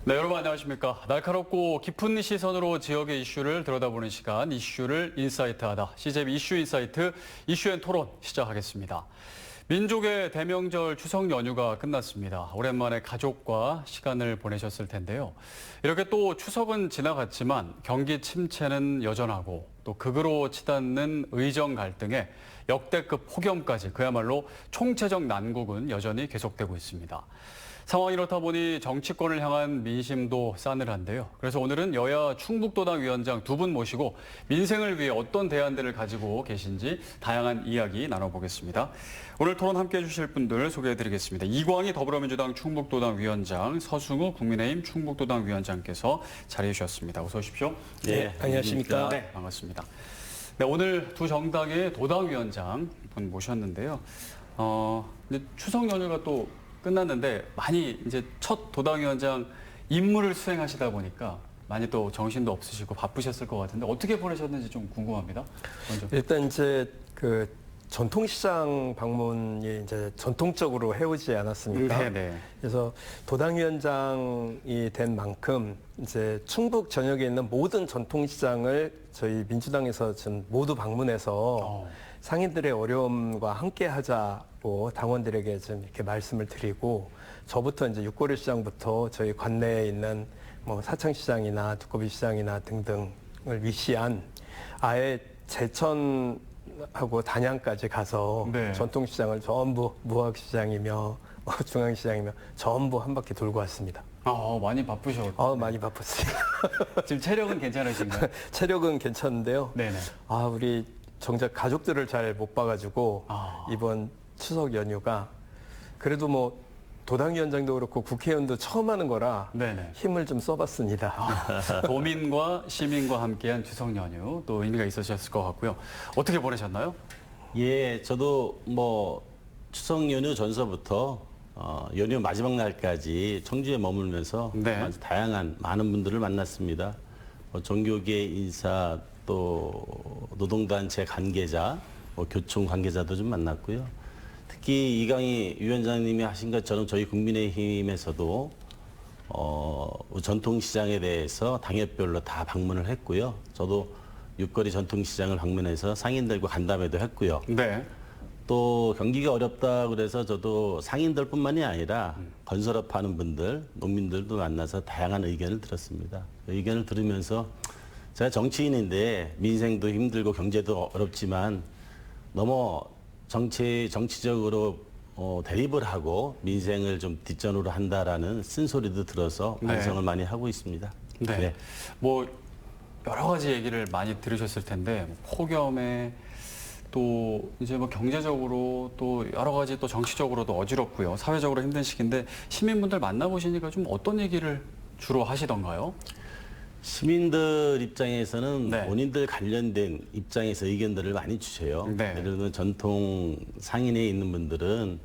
네, 여러분 안녕하십니까. 날카롭고 깊은 시선으로 지역의 이슈를 들여다보는 시간, 이슈를 인사이트하다. CJB 이슈 인사이트, 이슈앤 토론 시작하겠습니다. 민족의 대명절 추석 연휴가 끝났습니다. 오랜만에 가족과 시간을 보내셨을 텐데요. 이렇게 또 추석은 지나갔지만 경기 침체는 여전하고 또 극으로 치닫는 의정 갈등에 역대급 폭염까지 그야말로 총체적 난국은 여전히 계속되고 있습니다. 상황이 이렇다 보니 정치권을 향한 민심도 싸늘한데요. 그래서 오늘은 여야 충북도당 위원장 두 분 모시고 민생을 위해 어떤 대안들을 가지고 계신지 다양한 이야기 나눠보겠습니다. 오늘 토론 함께해 주실 분들 소개해드리겠습니다. 이광희 더불어민주당 충북도당 위원장, 서승우 국민의힘 충북도당 위원장께서 자리해 주셨습니다. 어서 오십시오. 네, 안녕하십니까. 네, 반갑습니다. 네, 오늘 두 정당의 도당 위원장 분 모셨는데요. 이제 추석 연휴가 또 끝났는데 많이 이제 첫 도당위원장 임무를 수행하시다 보니까 많이 또 정신도 없으시고 바쁘셨을 것 같은데 어떻게 보내셨는지 좀 궁금합니다. 먼저. 일단 이제 그 전통시장 방문이 이제 전통적으로 해오지 않았습니까? 네네. 그래서 도당위원장이 된 만큼 이제 충북 전역에 있는 모든 전통시장을 저희 민주당에서 전 모두 방문해서 상인들의 어려움과 함께 하자고 당원들에게 좀 이렇게 말씀을 드리고 저부터 이제 육거리 시장부터 저희 관내에 있는 뭐 사창시장이나 두꺼비 시장이나 등등을 위시한 아예 제천하고 단양까지 가서 네. 전통시장을 전부 무학시장이며 중앙시장이며 전부 한 바퀴 돌고 왔습니다. 많이 바쁘셨죠? 많이 바빴습니다. 지금 체력은 괜찮으신가요? 체력은 괜찮은데요. 네네. 우리 정작 가족들을 잘 못 봐가지고 이번 추석 연휴가 그래도 뭐 도당위원장도 그렇고 국회의원도 처음 하는 거라 네네. 힘을 좀 써봤습니다. 도민과 시민과 함께한 추석 연휴 또 의미가 있으셨을 것 같고요. 어떻게 보내셨나요? 예, 저도 뭐 추석 연휴 전서부터 연휴 마지막 날까지 청주에 머물면서 네. 아주 다양한 많은 분들을 만났습니다. 종교계 인사 또 노동단체 관계자, 교총 관계자도 좀 만났고요. 특히 이광희 위원장님이 하신 것처럼 저희 국민의힘에서도 전통시장에 대해서 당협별로 다 방문을 했고요. 저도 육거리 전통시장을 방문해서 상인들과 간담회도 했고요. 네. 또 경기가 어렵다 그래서 저도 상인들뿐만이 아니라 건설업 하는 분들, 농민들도 만나서 다양한 의견을 들었습니다. 그 의견을 들으면서 제가 정치인인데 민생도 힘들고 경제도 어렵지만 너무 정치적으로 대립을 하고 민생을 좀 뒷전으로 한다라는 쓴소리도 들어서 반성을 많이 하고 있습니다. 네. 네. 뭐 여러 가지 얘기를 많이 들으셨을 텐데 폭염에 또 이제 뭐 경제적으로 또 여러 가지 또 정치적으로도 어지럽고요. 사회적으로 힘든 시기인데 시민분들 만나보시니까 좀 어떤 얘기를 주로 하시던가요? 시민들 입장에서는 네. 본인들 관련된 입장에서 의견들을 많이 주세요. 네. 예를 들면 전통 상인에 있는 분들은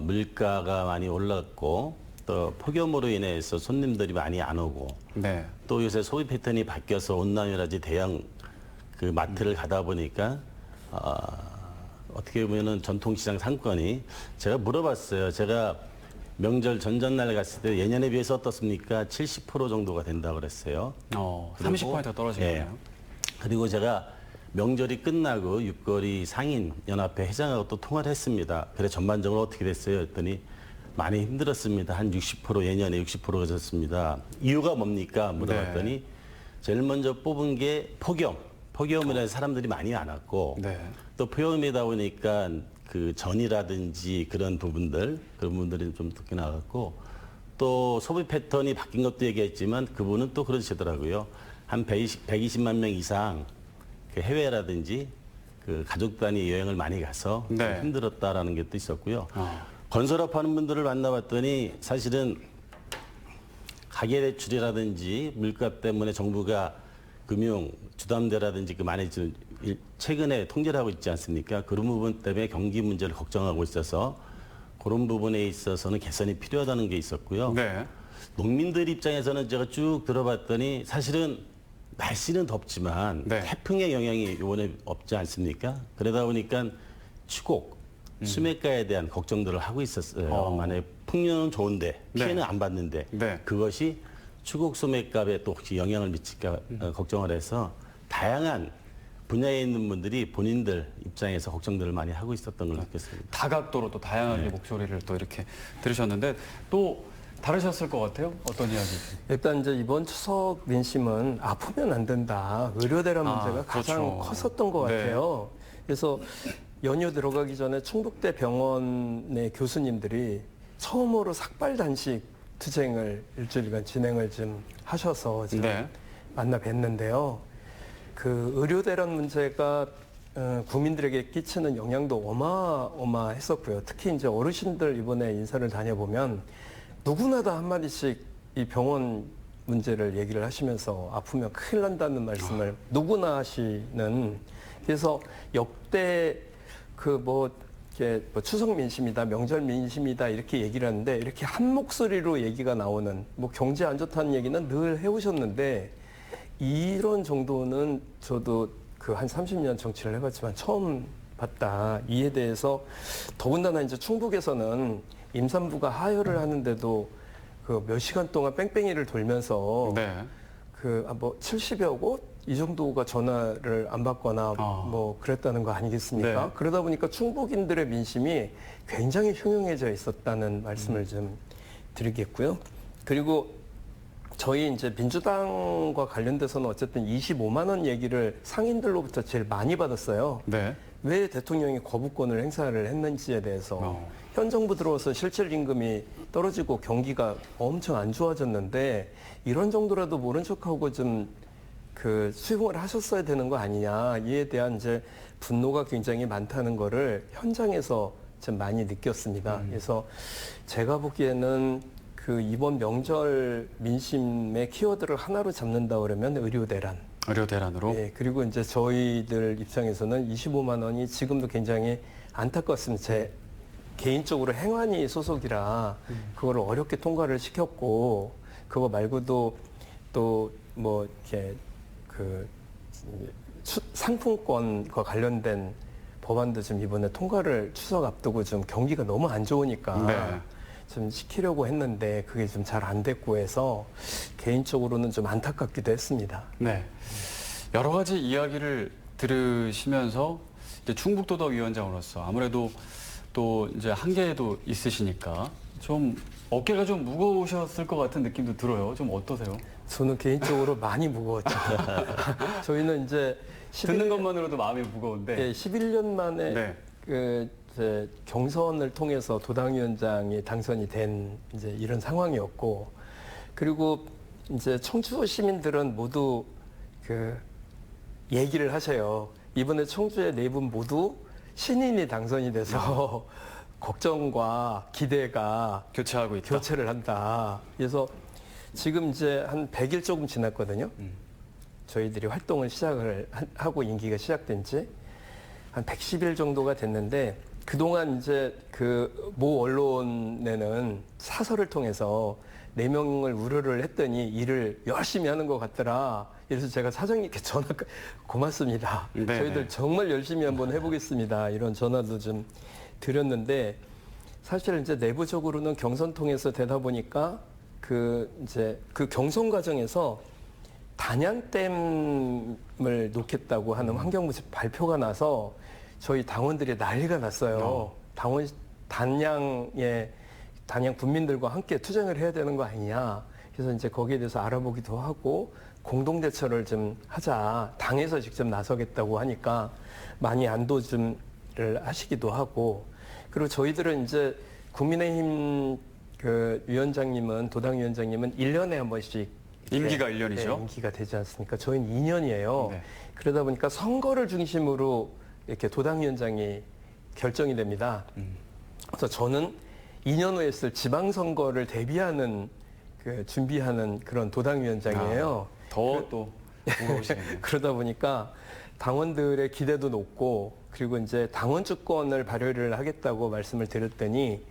물가가 많이 올랐고 또 폭염으로 인해서 손님들이 많이 안 오고 네. 또 요새 소비 패턴이 바뀌어서 온라인이라든지 대형 그 마트를 가다 보니까 어떻게 보면은 전통시장 상권이 제가 물어봤어요. 제가 명절 전전날 갔을 때 예년에 비해서 어떻습니까? 70% 정도가 된다고 그랬어요. 30% 떨어지네요. 예. 그리고 제가 명절이 끝나고 육거리 상인연합회 회장하고 또 통화를 했습니다. 그래 전반적으로 어떻게 됐어요? 했더니 많이 힘들었습니다. 한 60% 예년에 60%가 졌습니다. 이유가 뭡니까? 물어봤더니 네. 제일 먼저 뽑은 게 폭염. 폭염이라 해서 사람들이 많이 안 왔고 네. 또 폭염이다 보니까 그 전이라든지 그런 부분들이 좀 특히 나갔고 또 소비 패턴이 바뀐 것도 얘기했지만 그분은 또 그러시더라고요. 한 120만 명 이상 그 해외라든지 그 가족 단위 여행을 많이 가서 좀 네. 힘들었다라는 게 또 있었고요. 건설업 하는 분들을 만나봤더니 사실은 가계대출이라든지 물가 때문에 정부가 금융 주담대라든지 그 많이 최근에 통제를 하고 있지 않습니까? 그런 부분 때문에 경기 문제를 걱정하고 있어서 그런 부분에 있어서는 개선이 필요하다는 게 있었고요. 네. 농민들 입장에서는 제가 쭉 들어봤더니 사실은 날씨는 덥지만 네. 태풍의 영향이 이번에 없지 않습니까? 그러다 보니까 추곡, 수매가에 대한 걱정들을 하고 있었어요. 만약에 풍류는 좋은데 피해는 네. 안 받는데 네. 그것이 추국 소매값에 또 혹시 영향을 미칠까 걱정을 해서 다양한 분야에 있는 분들이 본인들 입장에서 걱정들을 많이 하고 있었던 걸 느꼈습니다. 다각도로 또 다양하게 네. 목소리를 또 이렇게 들으셨는데 또 다르셨을 것 같아요. 어떤 이야기인지. 일단 이제 이번 추석 민심은 아프면 안 된다. 의료대란 문제가 가장 그렇죠. 컸었던 것 네. 같아요. 그래서 연휴 들어가기 전에 충북대 병원의 교수님들이 처음으로 삭발 단식 투쟁을 일주일간 진행을 좀 하셔서 지금 네. 만나 뵀는데요. 그 의료대란 문제가 국민들에게 끼치는 영향도 어마어마했었고요. 특히 이제 어르신들 이번에 인사를 다녀보면 누구나 다 한마디씩 이 병원 문제를 얘기를 하시면서 아프면 큰일 난다는 말씀을 누구나 하시는, 그래서 역대 이렇게 뭐 추석 민심이다, 명절 민심이다 이렇게 얘기를 하는데 이렇게 한 목소리로 얘기가 나오는, 뭐 경제 안 좋다는 얘기는 늘 해오셨는데 이런 정도는 저도 그 한 30년 정치를 해봤지만 처음 봤다. 이에 대해서 더군다나 이제 충북에서는 임산부가 하혈을 하는데도 그 몇 시간 동안 뺑뺑이를 돌면서 네. 그 뭐 70여 곳 이 정도가 전화를 안 받거나 뭐 그랬다는 거 아니겠습니까? 네. 그러다 보니까 충북인들의 민심이 굉장히 흉흉해져 있었다는 말씀을 좀 드리겠고요. 그리고 저희 이제 민주당과 관련돼서는 어쨌든 25만 원 얘기를 상인들로부터 제일 많이 받았어요. 네. 왜 대통령이 거부권을 행사를 했는지에 대해서 현 정부 들어와서 실질 임금이 떨어지고 경기가 엄청 안 좋아졌는데 이런 정도라도 모른 척하고 좀 그 수용을 하셨어야 되는 거 아니냐, 이에 대한 이제 분노가 굉장히 많다는 거를 현장에서 좀 많이 느꼈습니다. 그래서 제가 보기에는 그 이번 명절 민심의 키워드를 하나로 잡는다 그러면 의료 대란. 의료 대란으로. 예, 그리고 이제 저희들 입장에서는 25만 원이 지금도 굉장히 안타깝습니다. 제 개인적으로 행안위 소속이라 그거를 어렵게 통과를 시켰고, 그거 말고도 또 뭐 이렇게 그 상품권과 관련된 법안도 좀 이번에 통과를 추석 앞두고 좀 경기가 너무 안 좋으니까 네. 좀 시키려고 했는데 그게 좀 잘 안 됐고 해서 개인적으로는 좀 안타깝기도 했습니다. 네. 여러 가지 이야기를 들으시면서 이제 충북도덕위원장으로서 아무래도 또 이제 한계도 있으시니까 좀 어깨가 좀 무거우셨을 것 같은 느낌도 들어요. 좀 어떠세요? 저는 개인적으로 많이 무거웠죠. 저희는 이제 듣는 것만으로도 마음이 무거운데. 예, 11년 만에 네. 그 이제 경선을 통해서 도당위원장이 당선이 된 이제 이런 상황이었고, 그리고 이제 청주 시민들은 모두 그 얘기를 하세요. 이번에 청주의 네 분 모두 신인이 당선이 돼서 걱정과 기대가 교체하고 있다. 교체를 한다. 그래서 지금 이제 한 100일 조금 지났거든요. 저희들이 활동을 시작을 하고 임기가 시작된 지 한 110일 정도가 됐는데, 그동안 이제 그 모 언론에는 사설을 통해서 4명을 우려를 했더니 일을 열심히 하는 것 같더라. 그래서 제가 사장님께 전화, 고맙습니다. 네. 저희들 정말 열심히 한번 해보겠습니다. 이런 전화도 좀 드렸는데, 사실 이제 내부적으로는 경선 통해서 되다 보니까 그 이제 그 경선 과정에서 단양댐을 놓겠다고 하는 환경부 발표가 나서 저희 당원들이 난리가 났어요. 단양 군민들과 함께 투쟁을 해야 되는 거 아니냐. 그래서 이제 거기에 대해서 알아보기도 하고 공동 대처를 좀 하자. 당에서 직접 나서겠다고 하니까 많이 안도 좀을 하시기도 하고, 그리고 저희들은 이제 국민의힘 그 위원장님은, 도당위원장님은 1년에 한 번씩 임기가 1년이죠. 네, 임기가 되지 않습니까? 저희는 2년이에요. 네. 그러다 보니까 선거를 중심으로 이렇게 도당위원장이 결정이 됩니다. 그래서 저는 2년 후에 있을 지방선거를 대비하는 준비하는 그런 도당위원장이에요. 더 또 무거우시네요. 그러다 보니까 당원들의 기대도 높고, 그리고 이제 당원 주권을 발휘를 하겠다고 말씀을 드렸더니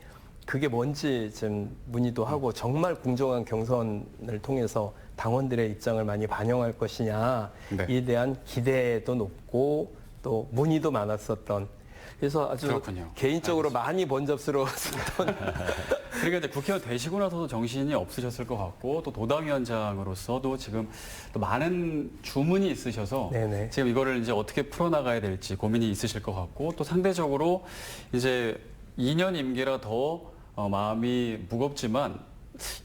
그게 뭔지 좀 문의도 하고, 정말 공정한 경선을 통해서 당원들의 입장을 많이 반영할 것이냐, 네. 이에 대한 기대도 높고 또 문의도 많았었던, 그래서 아주 그렇군요. 개인적으로 많이 번잡스러웠던 그러니까 이제 국회의원 되시고 나서도 정신이 없으셨을 것 같고 또 도당위원장으로서도 지금 또 많은 주문이 있으셔서 네네. 지금 이거를 이제 어떻게 풀어나가야 될지 고민이 있으실 것 같고 또 상대적으로 이제 2년 임기라 더 마음이 무겁지만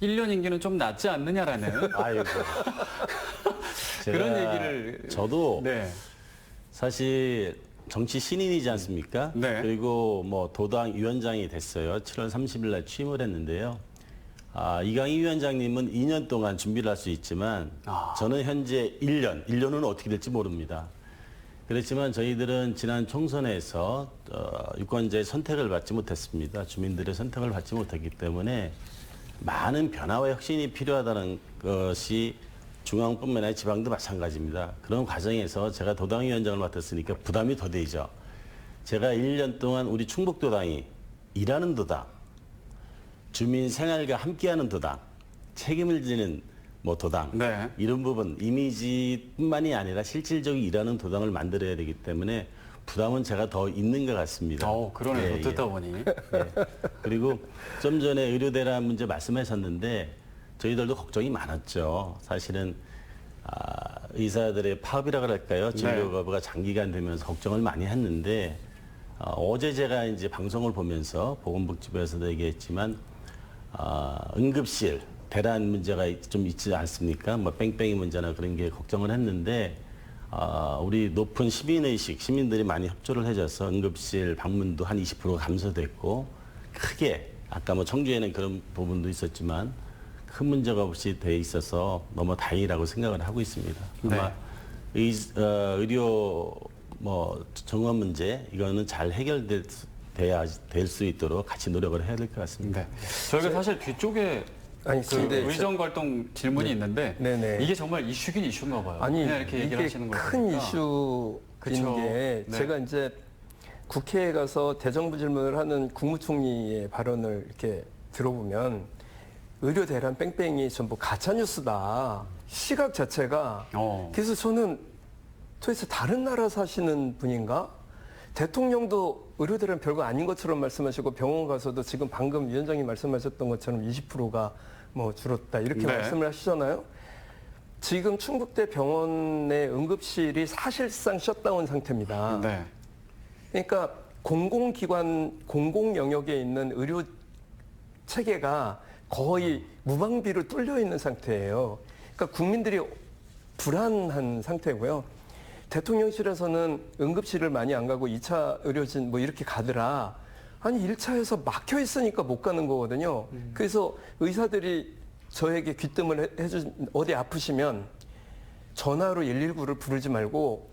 1년 임기는 좀 낫지 않느냐라는 아이고. 그런 제가 얘기를 저도 네. 사실 정치 신인이지 않습니까? 네. 그리고 뭐 도당 위원장이 됐어요. 7월 30일 날 취임을 했는데요. 이강희 위원장님은 2년 동안 준비를 할 수 있지만 저는 현재 1년은 어떻게 될지 모릅니다. 그렇지만 저희들은 지난 총선에서 유권자의 선택을 받지 못했습니다. 주민들의 선택을 받지 못했기 때문에 많은 변화와 혁신이 필요하다는 것이 중앙뿐만 아니라 지방도 마찬가지입니다. 그런 과정에서 제가 도당위원장을 맡았으니까 부담이 더 되죠. 제가 1년 동안 우리 충북도당이 일하는 도당, 주민 생활과 함께하는 도당, 책임을 지는 뭐 도당, 네. 이런 부분, 이미지뿐만이 아니라 실질적으로 일하는 도당을 만들어야 되기 때문에 부담은 제가 더 있는 것 같습니다. 그러네요. 예, 듣다 예. 보니. 네. 그리고 좀 전에 의료대란 문제 말씀하셨는데 저희들도 걱정이 많았죠. 사실은 의사들의 파업이라 그럴까요? 진료 거부가 장기간 되면서 걱정을 많이 했는데 어제 제가 이제 방송을 보면서 보건복지부에서도 얘기했지만 응급실 대란 문제가 좀 있지 않습니까? 뭐 뺑뺑이 문제나 그런 게 걱정을 했는데 우리 높은 시민의식, 시민들이 많이 협조를 해줘서 응급실 방문도 한 20% 감소됐고 크게 아까 뭐 청주에는 그런 부분도 있었지만 큰 문제가 없이 돼 있어서 너무 다행이라고 생각을 하고 있습니다. 아마 의료 뭐 정원 문제 이거는 잘 해결될 수 있도록 같이 노력을 해야 될 것 같습니다. 네. 저희가 사실 뒤쪽에 아니, 근데 의정활동 질문이 있는데 네네. 이게 정말 이슈긴 이슈인가 봐요. 아니 그냥 이렇게 얘기를 이게 하시는 걸 큰 보니까. 이슈인 그쵸. 게 네. 제가 이제 국회에 가서 대정부 질문을 하는 국무총리의 발언을 이렇게 들어보면 의료 대란 뺑뺑이 전부 가짜 뉴스다. 시각 자체가 그래서 저는 도대체 다른 나라 사시는 분인가? 대통령도 의료 대란 별거 아닌 것처럼 말씀하시고 병원 가서도 지금 방금 위원장님 말씀하셨던 것처럼 20%가 뭐 줄었다 이렇게 네. 말씀을 하시잖아요. 지금 충북대 병원의 응급실이 사실상 셧다운 상태입니다. 네. 그러니까 공공기관, 공공 영역에 있는 의료 체계가 거의 무방비로 뚫려 있는 상태예요. 그러니까 국민들이 불안한 상태고요. 대통령실에서는 응급실을 많이 안 가고 2차 의료진 뭐 이렇게 가더라. 아니 1차에서 막혀 있으니까 못 가는 거거든요. 그래서 의사들이 저에게 귀뜸을 해준 어디 아프시면 전화로 119를 부르지 말고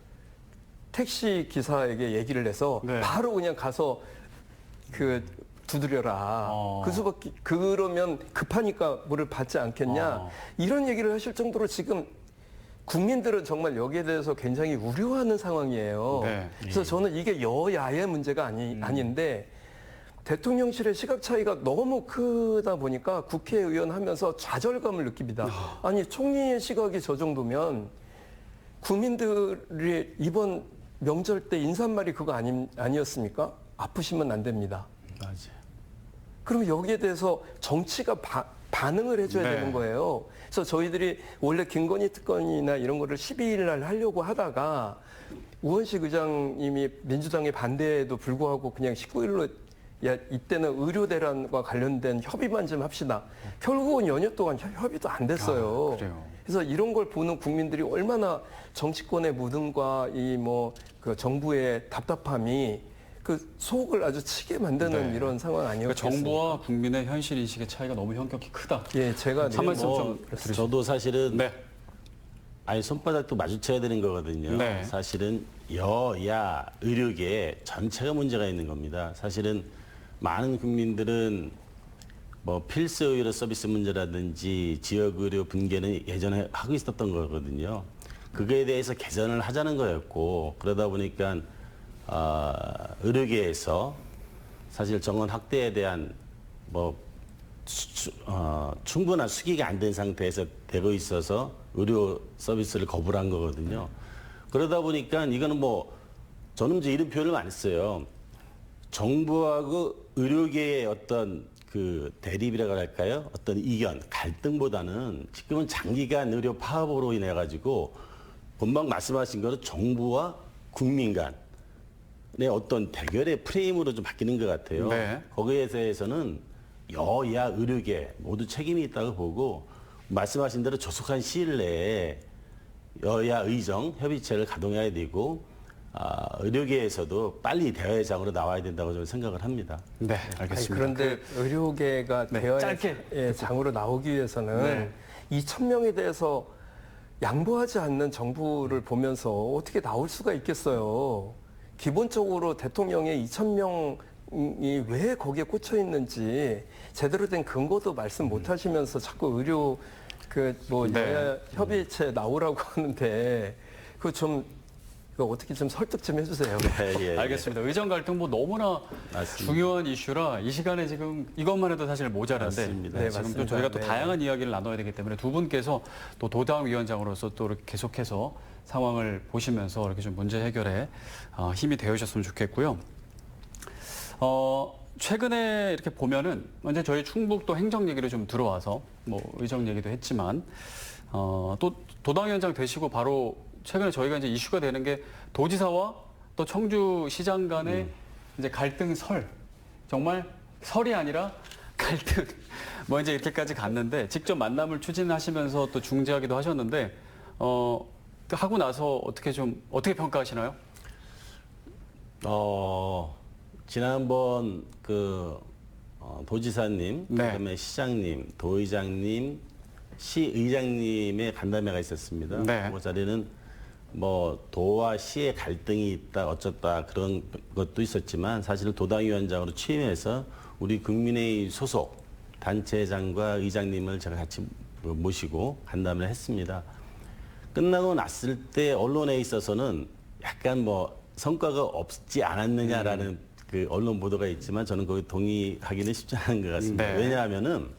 택시 기사에게 얘기를 해서 네. 바로 그냥 가서 두드려라. 그러면 급하니까 뭐를 받지 않겠냐. 이런 얘기를 하실 정도로 지금 국민들은 정말 여기에 대해서 굉장히 우려하는 상황이에요. 네. 그래서 저는 이게 여야의 문제가 아닌데 대통령실의 시각 차이가 너무 크다 보니까 국회의원 하면서 좌절감을 느낍니다. 아니 총리의 시각이 저 정도면 국민들이 이번 명절 때 인사말이 그거 아니었습니까? 아프시면 안 됩니다. 맞아요. 그럼 여기에 대해서 정치가 반응을 해줘야 네. 되는 거예요. 그래서 저희들이 원래 김건희 특검이나 이런 거를 12일 날 하려고 하다가 우원식 의장님이 민주당의 반대에도 불구하고 그냥 19일로 이때는 의료 대란과 관련된 협의만 좀 합시다. 결국은 연휴 동안 협의도 안 됐어요. 그래요. 그래서 이런 걸 보는 국민들이 얼마나 정치권의 무능과 그 정부의 답답함이 그 속을 아주 치게 만드는 네. 이런 상황 그러니까 아니었겠습니까? 정부와 국민의 현실 인식의 차이가 너무 현격히 크다. 예, 제가 한 말씀 뭐 좀 드리죠. 저도 사실은 네. 아니 손바닥도 마주쳐야 되는 거거든요. 네. 사실은 여야 의료계 전체가 문제가 있는 겁니다. 사실은 많은 국민들은 뭐 필수 의료 서비스 문제라든지 지역 의료 분계는 예전에 하고 있었던 거거든요. 그거에 대해서 개선을 하자는 거였고 그러다 보니까 의료계에서 사실 정원 확대에 대한 뭐 충분한 수기가 안 된 상태에서 되고 있어서 의료 서비스를 거부를 한 거거든요. 그러다 보니까 이거는 뭐 저는 이제 이런 표현을 많이 써요. 정부하고 의료계의 어떤 그 대립이라고 할까요? 어떤 이견, 갈등보다는 지금은 장기간 의료 파업으로 인해 가지고 금방 말씀하신 거는 정부와 국민 간의 어떤 대결의 프레임으로 좀 바뀌는 것 같아요. 네. 거기에 대해서는 여야 의료계 모두 책임이 있다고 보고 말씀하신 대로 조속한 시일 내에 여야 의정 협의체를 가동해야 되고 의료계에서도 빨리 대화의 장으로 나와야 된다고 저는 생각을 합니다. 네, 아니, 알겠습니다. 그런데 의료계가 네, 대화의 짧게. 장으로 나오기 위해서는 네. 2,000명에 대해서 양보하지 않는 정부를 보면서 어떻게 나올 수가 있겠어요. 기본적으로 대통령의 2,000명이 왜 거기에 꽂혀 있는지 제대로 된 근거도 말씀 못 하시면서 자꾸 의료 네. 여야 협의체 나오라고 하는데 그거 좀 어떻게 좀 설득 좀 해주세요. 예. 알겠습니다. 의정 갈등 뭐 너무나 맞습니다. 중요한 이슈라 이 시간에 지금 이것만 해도 사실 모자란데 맞습니다. 네, 지금 또 맞습니다. 저희가 또 네. 다양한 이야기를 나눠야 되기 때문에 두 분께서 또 도당 위원장으로서 또 이렇게 계속해서 상황을 보시면서 이렇게 좀 문제 해결에 힘이 되어주셨으면 좋겠고요. 최근에 이렇게 보면은 먼저 저희 충북도 행정 얘기를 좀 들어와서 뭐 의정 얘기도 했지만 또 도당위원장 되시고 바로 최근에 저희가 이제 이슈가 되는 게 도지사와 또 청주시장 간의 이제 갈등설 정말 설이 아니라 갈등 뭐 이제 이렇게까지 갔는데 직접 만남을 추진하시면서 또 중재하기도 하셨는데 하고 나서 어떻게 평가하시나요? 지난번 도지사님, 네. 그다음에 시장님, 도의장님, 시의장님의 간담회가 있었습니다. 네. 그 자리는 뭐 도와 시의 갈등이 있다 어쩌다 그런 것도 있었지만 사실 도당위원장으로 취임해서 우리 국민의 소속 단체장과 의장님을 제가 같이 모시고 간담회를 했습니다. 끝나고 났을 때 언론에 있어서는 약간 뭐 성과가 없지 않았느냐라는 그 언론 보도가 있지만 저는 거기 동의하기는 쉽지 않은 것 같습니다. 네. 왜냐하면은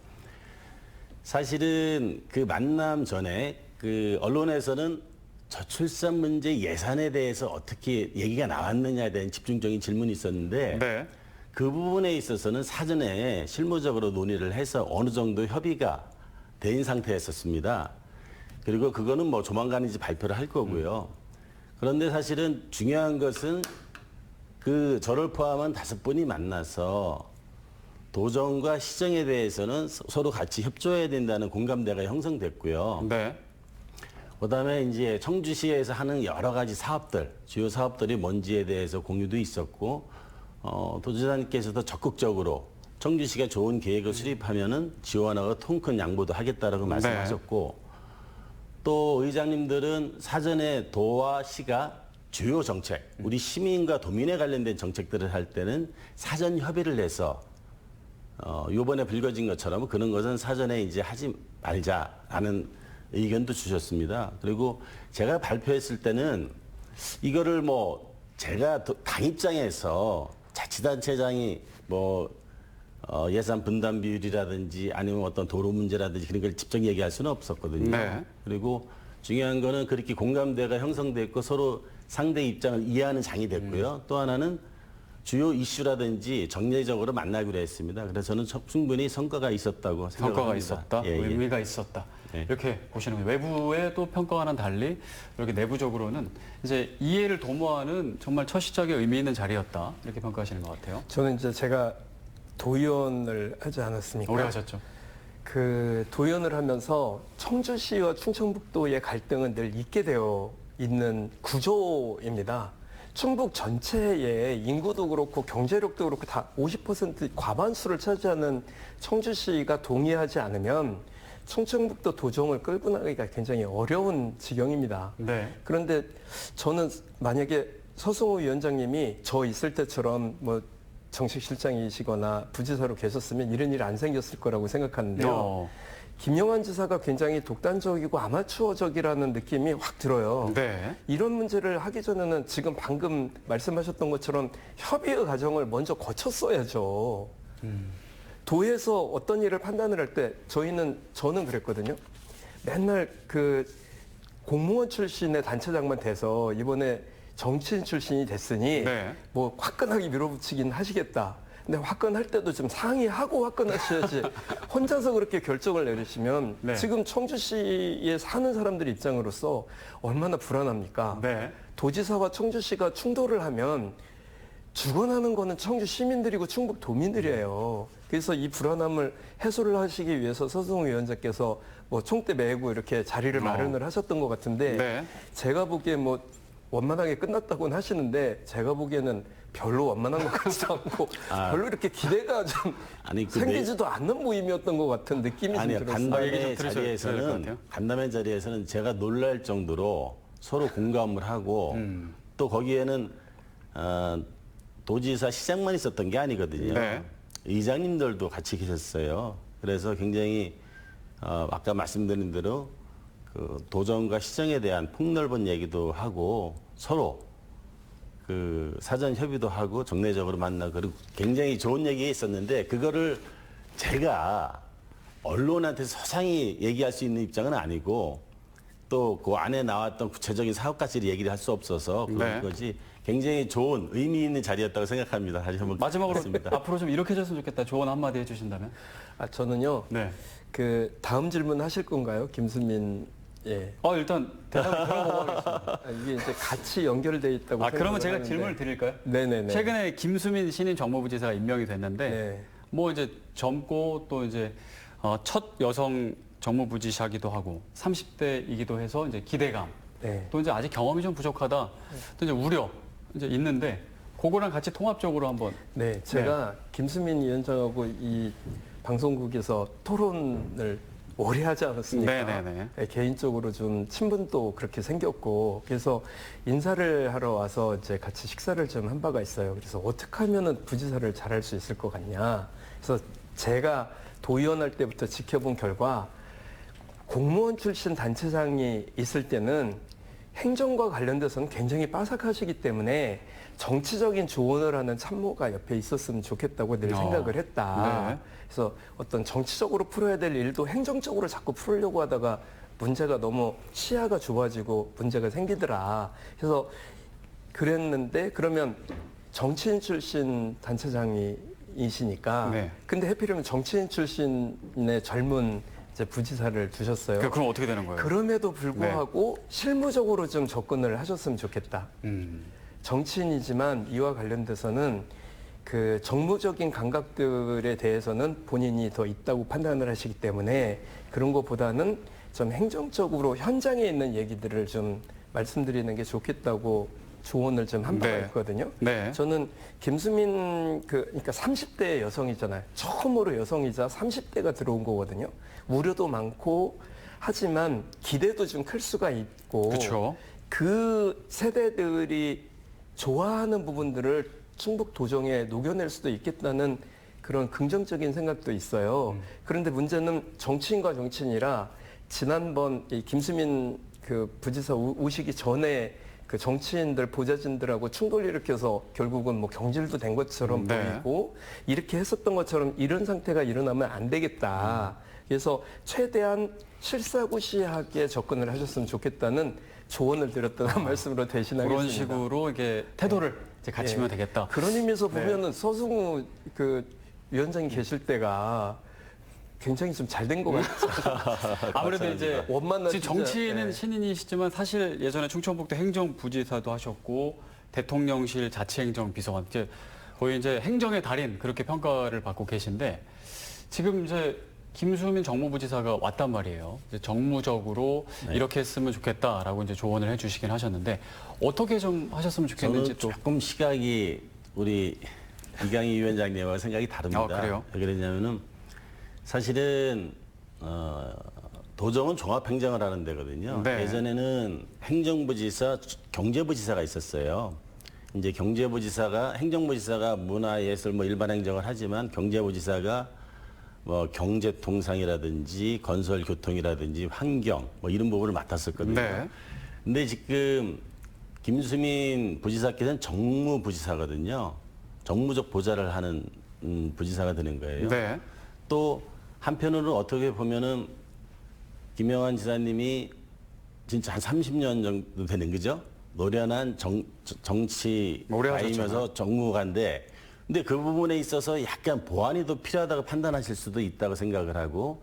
사실은 그 만남 전에 그 언론에서는 저출산 문제 예산에 대해서 어떻게 얘기가 나왔느냐에 대한 집중적인 질문이 있었는데 네. 그 부분에 있어서는 사전에 실무적으로 논의를 해서 어느 정도 협의가 된 상태였었습니다. 그리고 그거는 뭐 조만간이지 발표를 할 거고요. 그런데 사실은 중요한 것은 저를 포함한 5분이 만나서 도정과 시정에 대해서는 서로 같이 협조해야 된다는 공감대가 형성됐고요. 네. 그다음에 이제 청주시에서 하는 여러 가지 사업들, 주요 사업들이 뭔지에 대해서 공유도 있었고, 도지사님께서도 적극적으로 청주시가 좋은 계획을 수립하면은 지원하고 통큰 양보도 하겠다라고 말씀하셨고, 또 의장님들은 사전에 도와 시가 주요 정책, 우리 시민과 도민에 관련된 정책들을 할 때는 사전 협의를 해서 요번에 불거진 것처럼 그런 것은 사전에 이제 하지 말자라는 의견도 주셨습니다. 그리고 제가 발표했을 때는 이거를 뭐 제가 당 입장에서 자치단체장이 뭐 예산 분담 비율이라든지 아니면 어떤 도로 문제라든지 그런 걸 직접 얘기할 수는 없었거든요. 네. 그리고 중요한 거는 그렇게 공감대가 형성됐고 서로 상대 입장을 이해하는 장이 됐고요. 또 하나는 주요 이슈라든지 정례적으로 만나기로 했습니다. 그래서 저는 충분히 성과가 있었다고 생각합니다. 성과가 있었다, 예, 예. 의미가 있었다. 네. 이렇게 보시는 거예요. 외부의 또 평가와는 달리 이렇게 내부적으로는 이제 이해를 도모하는 정말 첫 시작에 의미 있는 자리였다. 이렇게 평가하시는 것 같아요. 저는 이제 제가 도의원을 하지 않았습니까? 오래 하셨죠. 그 도의원을 하면서 청주시와 충청북도의 갈등은 늘 있게 되어 있는 구조입니다. 충북 전체의 인구도 그렇고 경제력도 그렇고 다 50% 과반수를 차지하는 청주시가 동의하지 않으면 충청북도 도정을 끌고 나가기가 굉장히 어려운 지경입니다. 네. 그런데 저는 만약에 서승우 위원장님이 저 있을 때처럼 뭐 정책실장이시거나 부지사로 계셨으면 이런 일이 안 생겼을 거라고 생각하는데요. 김영환 지사가 굉장히 독단적이고 아마추어적이라는 느낌이 확 들어요. 네. 이런 문제를 하기 전에는 지금 방금 말씀하셨던 것처럼 협의의 과정을 먼저 거쳤어야죠. 도에서 어떤 일을 판단을 할 때 저는 그랬거든요. 맨날 그 공무원 출신의 단체장만 돼서 이번에 정치인 출신이 됐으니 네. 뭐 화끈하게 밀어붙이긴 하시겠다. 근데 화끈할 때도 좀 상의하고 화끈하셔야지 혼자서 그렇게 결정을 내리시면 네. 지금 청주시에 사는 사람들 입장으로서 얼마나 불안합니까? 네. 도지사와 청주시가 충돌을 하면 죽어나는 거는 청주 시민들이고 충북 도민들이에요. 그래서 이 불안함을 해소를 하시기 위해서 서승우 위원장께서 뭐 총대 메고 이렇게 자리를 마련을 하셨던 것 같은데 네. 제가 보기에 뭐 원만하게 끝났다고는 하시는데 제가 보기에는 별로 원만한 것 같지도 않고 별로 이렇게 기대가 좀 아니, 그 생기지도 않는 모임이었던 것 같은 느낌이 좀 아니요, 들었어요. 얘기 좀 간담회 들으셔야 될 것 자리에서는 같아요. 간담회 자리에서는 제가 놀랄 정도로 서로 공감을 하고 또 거기에는 도지사 시장만 있었던 게 아니거든요. 네. 의장님들도 같이 계셨어요. 그래서 굉장히 아까 말씀드린 대로 그 도정과 시정에 대한 폭넓은 얘기도 하고 서로 그 사전 협의도 하고 정례적으로 만나고 그리고 굉장히 좋은 얘기가 있었는데 그거를 제가 언론한테 서상히 얘기할 수 있는 입장은 아니고 또 그 안에 나왔던 구체적인 사업까지 얘기를 할 수 없어서 그런 네. 거지 굉장히 좋은 의미 있는 자리였다고 생각합니다. 다시 한번 마지막으로 말씀드립니다. 앞으로 좀 이렇게 해줬으면 좋겠다. 조언 한마디 해주신다면? 저는요. 네. 그 다음 질문 하실 건가요, 김수민? 예. 일단 대답을 들어보고 하겠습니다. 이게 이제 같이 연결돼 있다고. 그러면 제가 생각을 질문을 하는데. 드릴까요? 네네네. 최근에 김수민 신임 정무부지사가 임명이 됐는데 네. 뭐 이제 젊고 또 이제 첫 여성 정무부지사기도 하고 30대이기도 해서 이제 기대감 네. 또 이제 아직 경험이 좀 부족하다 또 이제 우려 이제 있는데 그거랑 같이 통합적으로 한번 네, 제가 김수민 위원장하고 이 방송국에서 토론을 오래 하지 않았습니까? 네네네. 네, 개인적으로 좀 친분도 그렇게 생겼고 그래서 인사를 하러 와서 이제 같이 식사를 좀 한 바가 있어요. 그래서 어떻게 하면은 부지사를 잘할 수 있을 것 같냐. 그래서 제가 도의원 할 때부터 지켜본 결과 공무원 출신 단체장이 있을 때는 행정과 관련돼서는 굉장히 빠삭하시기 때문에 정치적인 조언을 하는 참모가 옆에 있었으면 좋겠다고 늘 생각을 했다. 네. 그래서 어떤 정치적으로 풀어야 될 일도 행정적으로 자꾸 풀려고 하다가 문제가 너무 시야가 좁아지고 문제가 생기더라. 그래서 그랬는데 그러면 정치인 출신 단체장이시니까 네. 근데 하필이면 정치인 출신의 젊은 이제 부지사를 두셨어요. 그럼 어떻게 되는 거예요? 그럼에도 불구하고 실무적으로 좀 접근을 하셨으면 좋겠다. 정치인이지만 이와 관련돼서는 그 정무적인 감각들에 대해서는 본인이 더 있다고 판단을 하시기 때문에 그런 것보다는 좀 행정적으로 현장에 있는 얘기들을 좀 말씀드리는 게 좋겠다고 조언을 좀 한 바가 네. 있거든요. 네. 저는 김수민 그러니까 30대 여성이잖아요. 처음으로 여성이자 30대가 들어온 거거든요. 우려도 많고 하지만 기대도 좀 클 수가 있고 그렇죠. 그 세대들이 좋아하는 부분들을 충북 도정에 녹여낼 수도 있겠다는 그런 긍정적인 생각도 있어요. 그런데 문제는 정치인과 정치인이라 지난번 이 김수민 그 부지사 오시기 전에 그 정치인들 보좌진들하고 충돌 일으켜서 결국은 뭐 경질도 된 것처럼 네. 보이고 이렇게 했었던 것처럼 이런 상태가 일어나면 안 되겠다. 그래서 최대한 실사구시하게 접근을 하셨으면 좋겠다는 조언을 드렸던 말씀으로 대신하겠습니다. 그런 식으로 이게 태도를 이제 갖추면 예. 되겠다. 그런 의미에서 보면은 서승우 그 위원장이 계실 때가 굉장히 좀 잘 된 것 같죠. 아무래도 이제 원만한 지금 진짜, 정치인은 예. 신인이시지만 사실 예전에 충청북도 행정부지사도 하셨고 대통령실 자치행정비서관 이제 거의 이제 행정의 달인 그렇게 평가를 받고 계신데 지금 이제 김수민 정무부지사가 왔단 말이에요. 이제 정무적으로 네. 이렇게 했으면 좋겠다라고 이제 조언을 해주시긴 하셨는데 어떻게 좀 하셨으면 좋겠는지 저는 또 조금 시각이 우리 이강희 위원장님과 생각이 다릅니다. 그래요? 왜 그러냐면은 사실은 도정은 종합행정을 하는 데거든요. 네. 예전에는 행정부지사, 경제부지사가 있었어요. 이제 경제부지사가 행정부지사가 문화예술 뭐 일반 행정을 하지만 경제부지사가 뭐 경제통상이라든지 건설교통이라든지 환경 뭐 이런 부분을 맡았었거든요. 네. 근데 지금 김수민 부지사께서는 정무부지사거든요. 정무적 보좌를 하는 부지사가 되는 거예요. 네. 또 한편으로 어떻게 보면은 김영환 지사님이 진짜 한 30년 정도 되는 거죠. 노련한 정치 오래 하셨잖아요. 가이면서 정무관인데 근데 그 부분에 있어서 약간 보완이 더 필요하다고 판단하실 수도 있다고 생각을 하고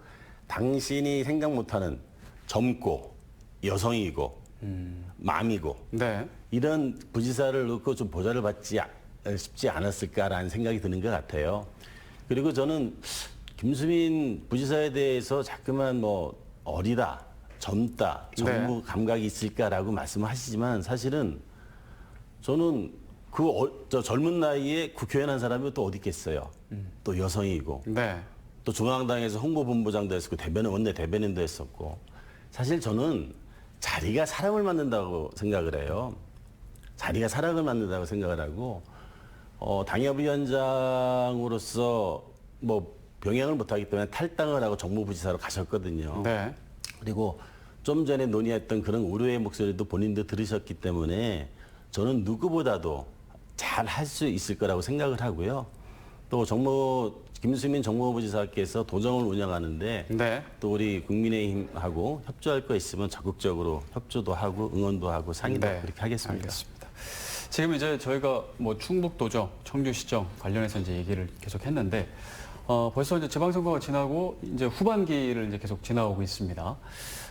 당신이 생각 못하는 젊고 여성이고 맘이고 네. 이런 부지사를 넣고 좀 보좌를 받지 싶지 않았을까라는 생각이 드는 것 같아요. 그리고 저는 김수민 부지사에 대해서 자꾸만 뭐 어리다, 젊다, 정무 감각이 있을까라고 말씀하시지만 사실은 저는 저 젊은 나이에 국회의원 한 사람이 또 어디 있겠어요. 또 여성이고 네. 또 중앙당에서 홍보본부장도 했었고 원내 대변인도 했었고 사실 저는 자리가 사람을 만든다고 생각을 해요. 자리가 사람을 만든다고 생각을 하고 당협위원장으로서 뭐 병행을 못하기 때문에 탈당을 하고 정무부지사로 가셨거든요. 네. 그리고 좀 전에 논의했던 그런 우려의 목소리도 본인도 들으셨기 때문에 저는 누구보다도 잘 할 수 있을 거라고 생각을 하고요. 또 김수민 정무부지사께서 도정을 운영하는데 네. 또 우리 국민의힘하고 협조할 거 있으면 적극적으로 협조도 하고 응원도 하고 상의도 하고 그렇게 하겠습니다. 알겠습니다. 지금 이제 저희가 뭐 충북도정, 청주시정 관련해서 이제 얘기를 계속 했는데 벌써 이제 지방선거가 지나고 이제 후반기를 이제 계속 지나오고 있습니다.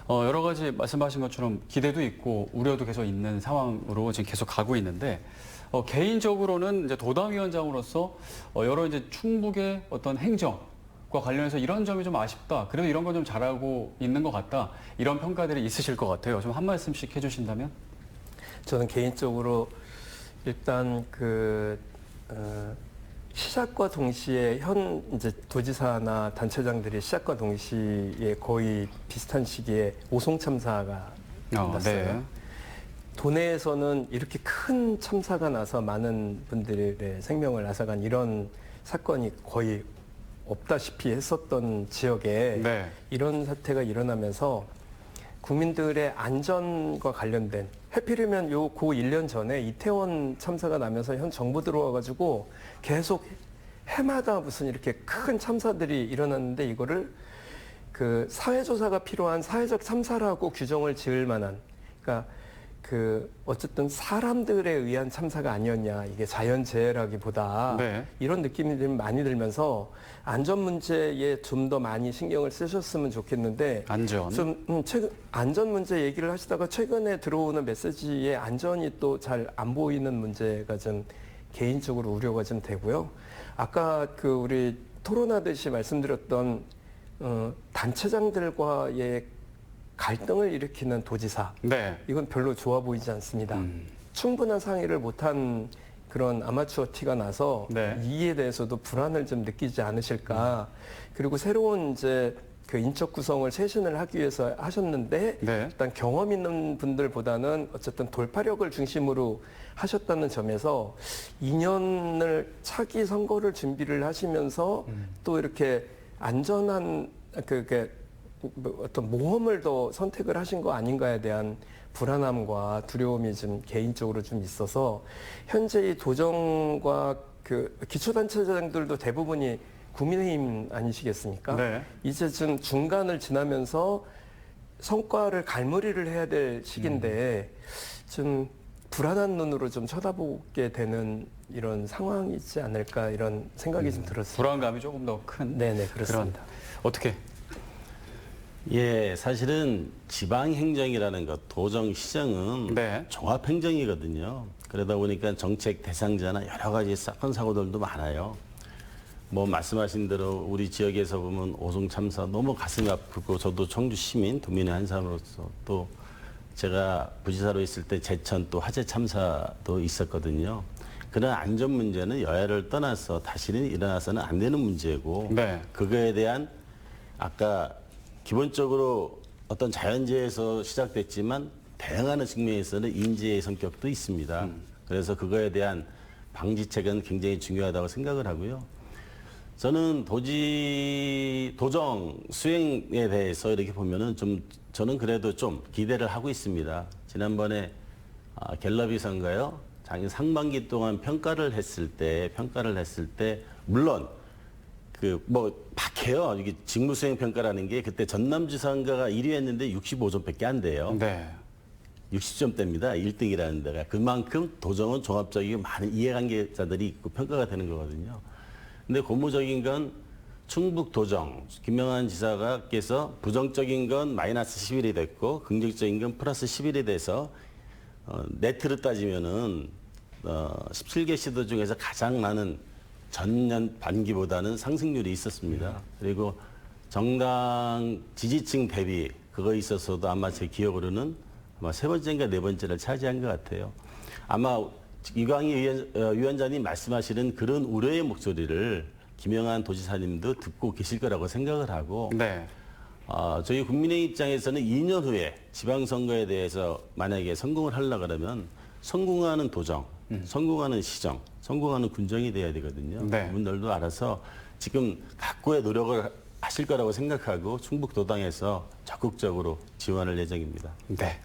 여러 가지 말씀하신 것처럼 기대도 있고 우려도 계속 있는 상황으로 지금 계속 가고 있는데 개인적으로는 이제 도당위원장으로서 여러 이제 충북의 어떤 행정과 관련해서 이런 점이 좀 아쉽다. 그래도 이런 건 좀 잘하고 있는 것 같다. 이런 평가들이 있으실 것 같아요. 좀 한 말씀씩 해주신다면? 저는 개인적으로 일단 시작과 동시에 현 이제 도지사나 단체장들이 시작과 동시에 거의 비슷한 시기에 오송 참사가 났어요. 네. 도내에서는 이렇게 큰 참사가 나서 많은 분들의 생명을 앗아간 이런 사건이 거의 없다시피 했었던 지역에 네. 이런 사태가 일어나면서 국민들의 안전과 관련된 해필이면 고 1년 전에 이태원 참사가 나면서 현 정부 들어와가지고 계속 해마다 무슨 이렇게 큰 참사들이 일어났는데 이거를 사회조사가 필요한 사회적 참사라고 규정을 지을 만한 그러니까 어쨌든 사람들에 의한 참사가 아니었냐 이게 자연재해라기보다 네. 이런 느낌이 많이 들면서 안전 문제에 좀 더 많이 신경을 쓰셨으면 좋겠는데 안전. 최근 안전 문제 얘기를 하시다가 최근에 들어오는 메시지에 안전이 또 잘 안 보이는 문제가 좀 개인적으로 우려가 좀 되고요. 아까 우리 토론하듯이 말씀드렸던 단체장들과의 갈등을 일으키는 도지사. 네. 이건 별로 좋아 보이지 않습니다. 충분한 상의를 못한 그런 아마추어 티가 나서 네. 이에 대해서도 불안을 좀 느끼지 않으실까. 그리고 새로운 이제 인적 구성을 쇄신을 하기 위해서 하셨는데 네. 일단 경험 있는 분들보다는 어쨌든 돌파력을 중심으로 하셨다는 점에서 2년을 차기 선거를 준비를 하시면서 또 이렇게 안전한 어떤 모험을 더 선택을 하신 거 아닌가에 대한 불안함과 두려움이 좀 개인적으로 좀 있어서 현재 이 도정과 기초단체장들도 대부분이 국민의힘 아니시겠습니까? 네. 이제 좀 중간을 지나면서 성과를 갈무리를 해야 될 시기인데 좀 불안한 눈으로 좀 쳐다보게 되는 이런 상황이지 않을까 이런 생각이 좀 들었습니다. 불안감이 조금 더 큰. 네네 그렇습니다. 어떻게? 예, 사실은 지방행정이라는 것, 도정시정은 네. 종합행정이거든요. 그러다 보니까 정책 대상자나 여러 가지 사건, 사고들도 많아요. 뭐 말씀하신 대로 우리 지역에서 보면 오송 참사 너무 가슴이 아프고 저도 청주 시민, 도민의 한 사람으로서 또 제가 부지사로 있을 때 제천 또 화재 참사도 있었거든요. 그런 안전 문제는 여야를 떠나서 다시는 일어나서는 안 되는 문제고 네. 그거에 대한 아까 기본적으로 어떤 자연재해에서 시작됐지만 대응하는 측면에서는 인재의 성격도 있습니다. 그래서 그거에 대한 방지책은 굉장히 중요하다고 생각을 하고요. 저는 도정 수행에 대해서 이렇게 보면은 저는 그래도 좀 기대를 하고 있습니다. 지난번에 갤럽이 선가요? 작년 상반기 동안 평가를 했을 때 물론 박해요. 이게 직무수행 평가라는 게 그때 전남지사인가가 1위 했는데 65점밖에 안 돼요. 네. 60점대입니다. 1등이라는 데가. 그만큼 도정은 종합적이고 많은 이해관계자들이 있고 평가가 되는 거거든요. 근데 고무적인 건 충북 도정, 김명환 지사가께서 부정적인 건 마이너스 11이 됐고 긍정적인 건 플러스 11이 돼서 네트로 따지면은 17개 시도 중에서 가장 많은 전년 반기보다는 상승률이 있었습니다. 그리고 정당 지지층 대비 그거 있어서도 아마 제 기억으로는 아마 세 번째인가 네 번째를 차지한 것 같아요. 아마 이광희 위원장님 말씀하시는 그런 우려의 목소리를 김영한 도지사님도 듣고 계실 거라고 생각을 하고 네. 저희 국민의 입장에서는 2년 후에 지방선거에 대해서 만약에 성공을 하려고 그러면 성공하는 도정, 성공하는 시정, 성공하는 군정이 돼야 되거든요. 네. 그분들도 알아서 지금 각고의 노력을 하실 거라고 생각하고 충북도당에서 적극적으로 지원할 예정입니다. 네.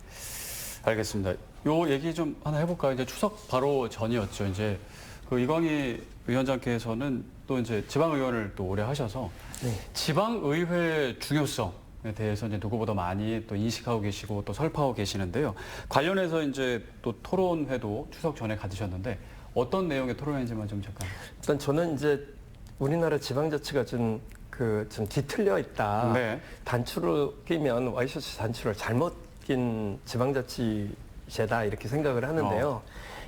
알겠습니다. 요 얘기 좀 하나 해볼까요? 이제 추석 바로 전이었죠. 이제 그 이광희 위원장께서는 또 이제 지방의원을 또 오래 하셔서 네. 지방의회 중요성에 대해서 이제 누구보다 많이 또 인식하고 계시고 또 설파하고 계시는데요. 관련해서 이제 또 토론회도 추석 전에 가지셨는데 어떤 내용의 토론회인지만 좀 잠깐. 일단 저는 이제 우리나라 지방자치가 좀 뒤틀려 있다. 네. 단추를 끼면 와이셔츠 단추를 잘못 낀 지방자치제다 이렇게 생각을 하는데요.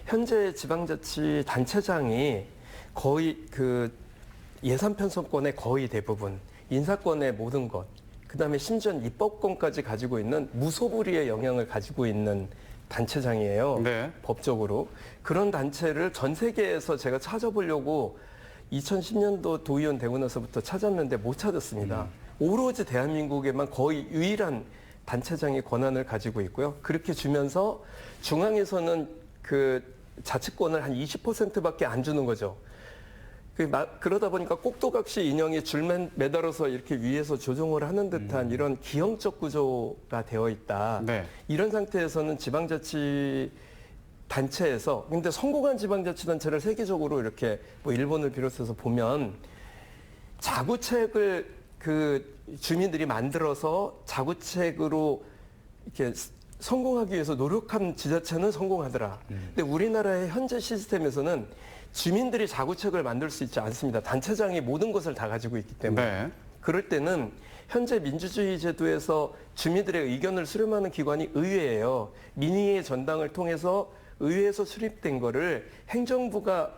현재 지방자치 단체장이 거의 그 예산 편성권의 거의 대부분, 인사권의 모든 것, 그다음에 심지어 입법권까지 가지고 있는 무소불위의 영향을 가지고 있는 단체장이에요. 네. 법적으로. 그런 단체를 전 세계에서 제가 찾아보려고 2010년도 도의원 되고 나서부터 찾았는데 못 찾았습니다. 오로지 대한민국에만 거의 유일한 단체장의 권한을 가지고 있고요. 그렇게 주면서 중앙에서는 그 자치권을 한 20%밖에 안 주는 거죠. 그러다 보니까 꼭두각시 인형이 줄 매달아서 이렇게 위에서 조종을 하는 듯한 이런 기형적 구조가 되어 있다. 네. 이런 상태에서는 지방자치 단체에서 근데 성공한 지방자치단체를 세계적으로 이렇게 뭐 일본을 비롯해서 보면 자구책을 그 주민들이 만들어서 자구책으로 이렇게 성공하기 위해서 노력한 지자체는 성공하더라. 근데 우리나라의 현재 시스템에서는 주민들이 자구책을 만들 수 있지 않습니다. 단체장이 모든 것을 다 가지고 있기 때문에. 네. 그럴 때는 현재 민주주의 제도에서 주민들의 의견을 수렴하는 기관이 의회예요. 민의의 전당을 통해서 의회에서 수립된 거를 행정부가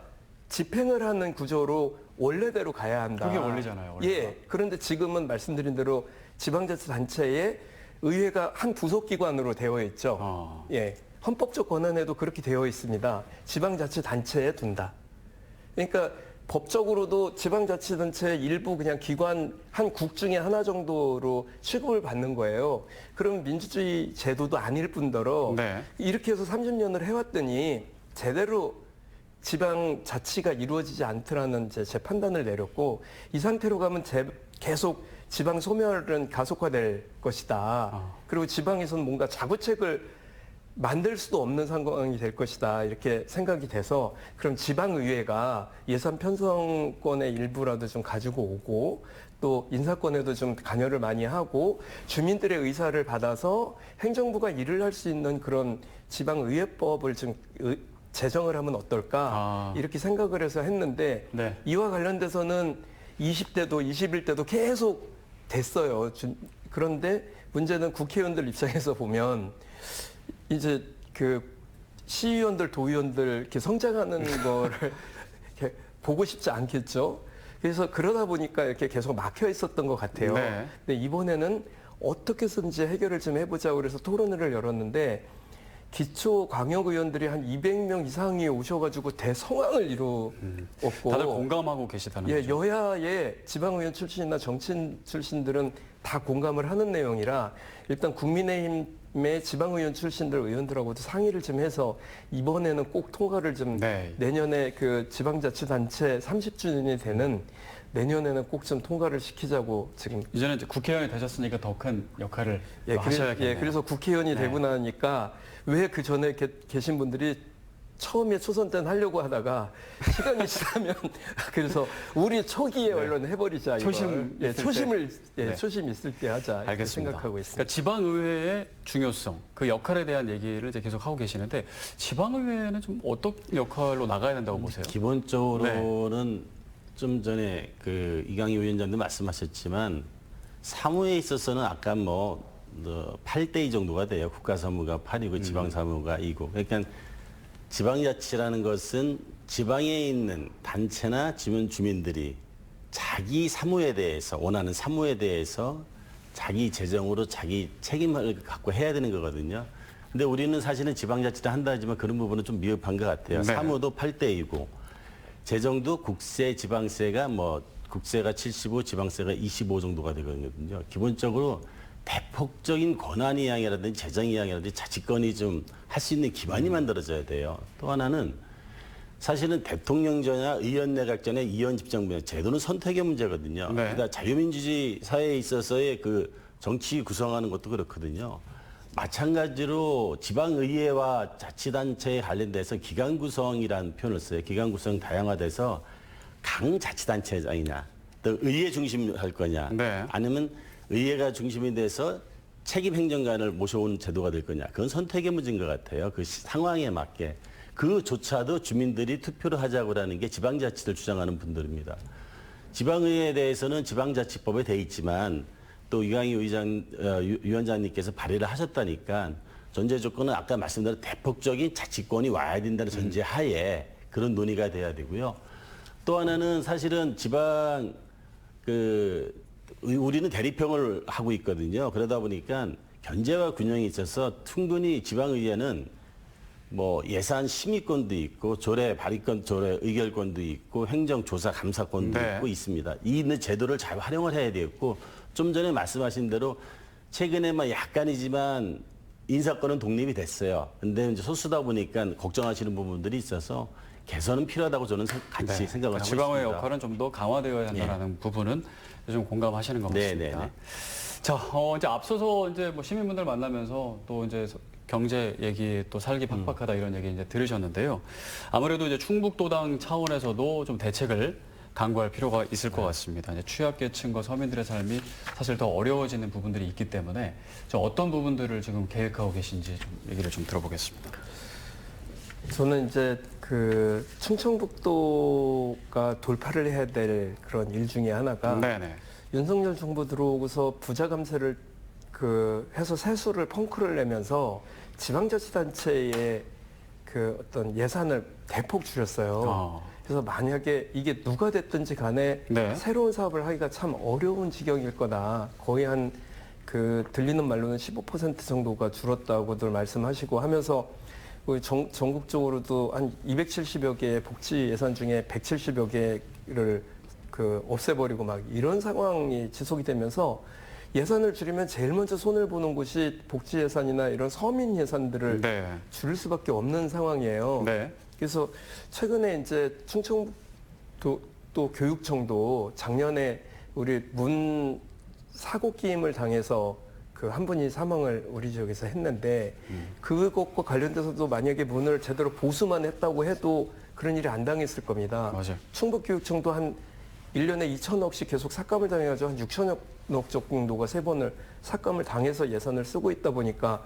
집행을 하는 구조로 원래대로 가야 한다. 그게 원리잖아요. 원래가. 예. 그런데 지금은 말씀드린 대로 지방자치단체에 의회가 한 부속기관으로 되어 있죠. 예. 헌법적 권한에도 그렇게 되어 있습니다. 지방자치단체에 둔다. 그러니까 법적으로도 지방자치단체의 일부 그냥 기관 한 국 중에 하나 정도로 취급을 받는 거예요. 그럼 민주주의 제도도 아닐 뿐더러 네. 이렇게 해서 30년을 해왔더니 제대로 지방자치가 이루어지지 않더라는 제 판단을 내렸고 이 상태로 가면 계속 지방 소멸은 가속화될 것이다. 그리고 지방에서는 뭔가 자구책을 만들 수도 없는 상황이 될 것이다. 이렇게 생각이 돼서 그럼 지방의회가 예산 편성권의 일부라도 좀 가지고 오고 또 인사권에도 좀 관여를 많이 하고 주민들의 의사를 받아서 행정부가 일을 할 수 있는 그런 지방의회법을 좀 제정을 하면 어떨까 이렇게 생각을 해서 했는데 네. 이와 관련돼서는 20대도 21대도 계속 됐어요. 그런데 문제는 국회의원들 입장에서 보면 이제 그 시의원들, 도의원들 이렇게 성장하는 거를 이렇게 보고 싶지 않겠죠. 그래서 그러다 보니까 이렇게 계속 막혀 있었던 것 같아요. 네. 근데 이번에는 어떻게 해서든지 해결을 좀 해보자고 그래서 토론회를 열었는데 기초 광역 의원들이 한 200명 이상이 오셔가지고 대성황을 이루었고 다들 공감하고 계시다는 예, 거죠. 여야의 지방의원 출신이나 정치인 출신들은 다 공감을 하는 내용이라 일단 국민의힘의 지방의원 출신들 의원들하고도 상의를 좀 해서 이번에는 꼭 통과를 좀 네. 내년에 그 지방자치단체 30주년이 되는 내년에는 꼭 좀 통과를 시키자고 지금 이제는 이제 국회의원이 되셨으니까 더 큰 역할을 예, 하셔야겠네요. 그래서 국회의원이 네. 되고 나니까 왜 그 전에 계신 분들이 처음에 초선 때는 하려고 하다가 시간이 지나면 그래서 우리 초기에 얼른 해버리자. 초심 예, 있을 초심을 때. 네. 초심 있을 때 하자. 이렇게 알겠습니다. 생각하고 있습니다. 그러니까 지방의회의 중요성, 그 역할에 대한 얘기를 이제 계속 하고 계시는데 지방의회는 좀 어떤 역할로 나가야 된다고 보세요? 기본적으로는 좀 전에 그 이강희 위원장도 말씀하셨지만 사무에 있어서는 아까 뭐 8대2 정도가 돼요. 국가사무가 8이고 지방사무가 2고. 그러니까 지방자치라는 것은 지방에 있는 단체나 지문 주민들이 자기 사무에 대해서 원하는 사무에 대해서 자기 재정으로 자기 책임을 갖고 해야 되는 거거든요. 근데 우리는 사실은 지방자치를 한다 하지만 그런 부분은 좀 미흡한 것 같아요. 네. 사무도 8대2고 재정도 국세, 지방세가 뭐 국세가 75, 지방세가 25 정도가 되거든요. 기본적으로 대폭적인 권한 이양이라든지 재정 이양이라든지 자치권이 좀 할 수 있는 기반이 만들어져야 돼요. 또 하나는 사실은 대통령제나 의원내각제나 이원집정부 제도는 선택의 문제거든요. 네. 그러니까 자유민주주의 사회에 있어서의 그 정치 구성하는 것도 그렇거든요. 마찬가지로 지방의회와 자치단체에 관련돼서 기관 구성이라는 표현을 써요. 기관 구성 다양화돼서 강자치단체장이냐, 또 의회 중심 할 거냐, 네. 아니면 의회가 중심이 돼서 책임 행정관을 모셔오는 제도가 될 거냐. 그건 선택의 문제인 것 같아요. 그 상황에 맞게. 그조차도 주민들이 투표를 하자고 하는 게 지방자치를 주장하는 분들입니다. 지방의회에 대해서는 지방자치법에 돼 있지만 또 이강희 위원장님께서 발의를 하셨다니까 전제 조건은 아까 말씀드린 대폭적인 자치권이 와야 된다는 전제 하에 그런 논의가 돼야 되고요. 또 하나는 사실은 우리는 대립형을 하고 있거든요. 그러다 보니까 견제와 균형이 있어서 충분히 지방의회는 뭐 예산 심의권도 있고 조례 발의권, 조례 의결권도 있고 행정조사 감사권도 네. 있고 있습니다. 이 있는 제도를 잘 활용을 해야 되겠고 좀 전에 말씀하신 대로 최근에 막 약간이지만 인사권은 독립이 됐어요. 근데 이제 소수다 보니까 걱정하시는 부분들이 있어서 개선은 필요하다고 저는 같이 생각을 하고 지방의 있습니다. 역할은 좀 더 강화되어야 한다는 부분은 좀 공감하시는 것 같습니다. 네, 네, 네. 자, 이제 앞서서 이제 뭐 시민분들 만나면서 또 이제 경제 얘기 또 살기 팍팍하다 이런 얘기 이제 들으셨는데요. 아무래도 이제 충북도당 차원에서도 좀 대책을 강구할 필요가 있을 것 같습니다. 이제 취약계층과 서민들의 삶이 사실 더 어려워지는 부분들이 있기 때문에 좀 어떤 부분들을 지금 계획하고 계신지 좀 얘기를 좀 들어보겠습니다. 저는 이제 그 충청북도가 돌파를 해야 될 그런 일 중에 하나가 네네. 윤석열 정부 들어오고서 부자 감세를 해서 세수를 펑크를 내면서 지방자치단체의 그 어떤 예산을 대폭 줄였어요. 그래서 만약에 이게 누가 됐든지 간에 네. 새로운 사업을 하기가 참 어려운 지경일 거다. 거의 한 들리는 말로는 15% 정도가 줄었다고들 말씀하시고 하면서 전국적으로도 한 270여 개의 복지 예산 중에 170여 개를 없애버리고 막 이런 상황이 지속이 되면서 예산을 줄이면 제일 먼저 손을 보는 곳이 복지 예산이나 이런 서민 예산들을 네. 줄일 수밖에 없는 상황이에요. 네. 그래서 최근에 이제 충청북도 또 교육청도 작년에 우리 문 사고 끼임을 당해서 한 분이 사망을 우리 지역에서 했는데 그것과 관련돼서도 만약에 문을 제대로 보수만 했다고 해도 그런 일이 안 당했을 겁니다. 맞아요. 충북교육청도 한 1년에 2천억씩 계속 삭감을 당해가지고 한 6천억 정도가 3번을 삭감을 당해서 예산을 쓰고 있다 보니까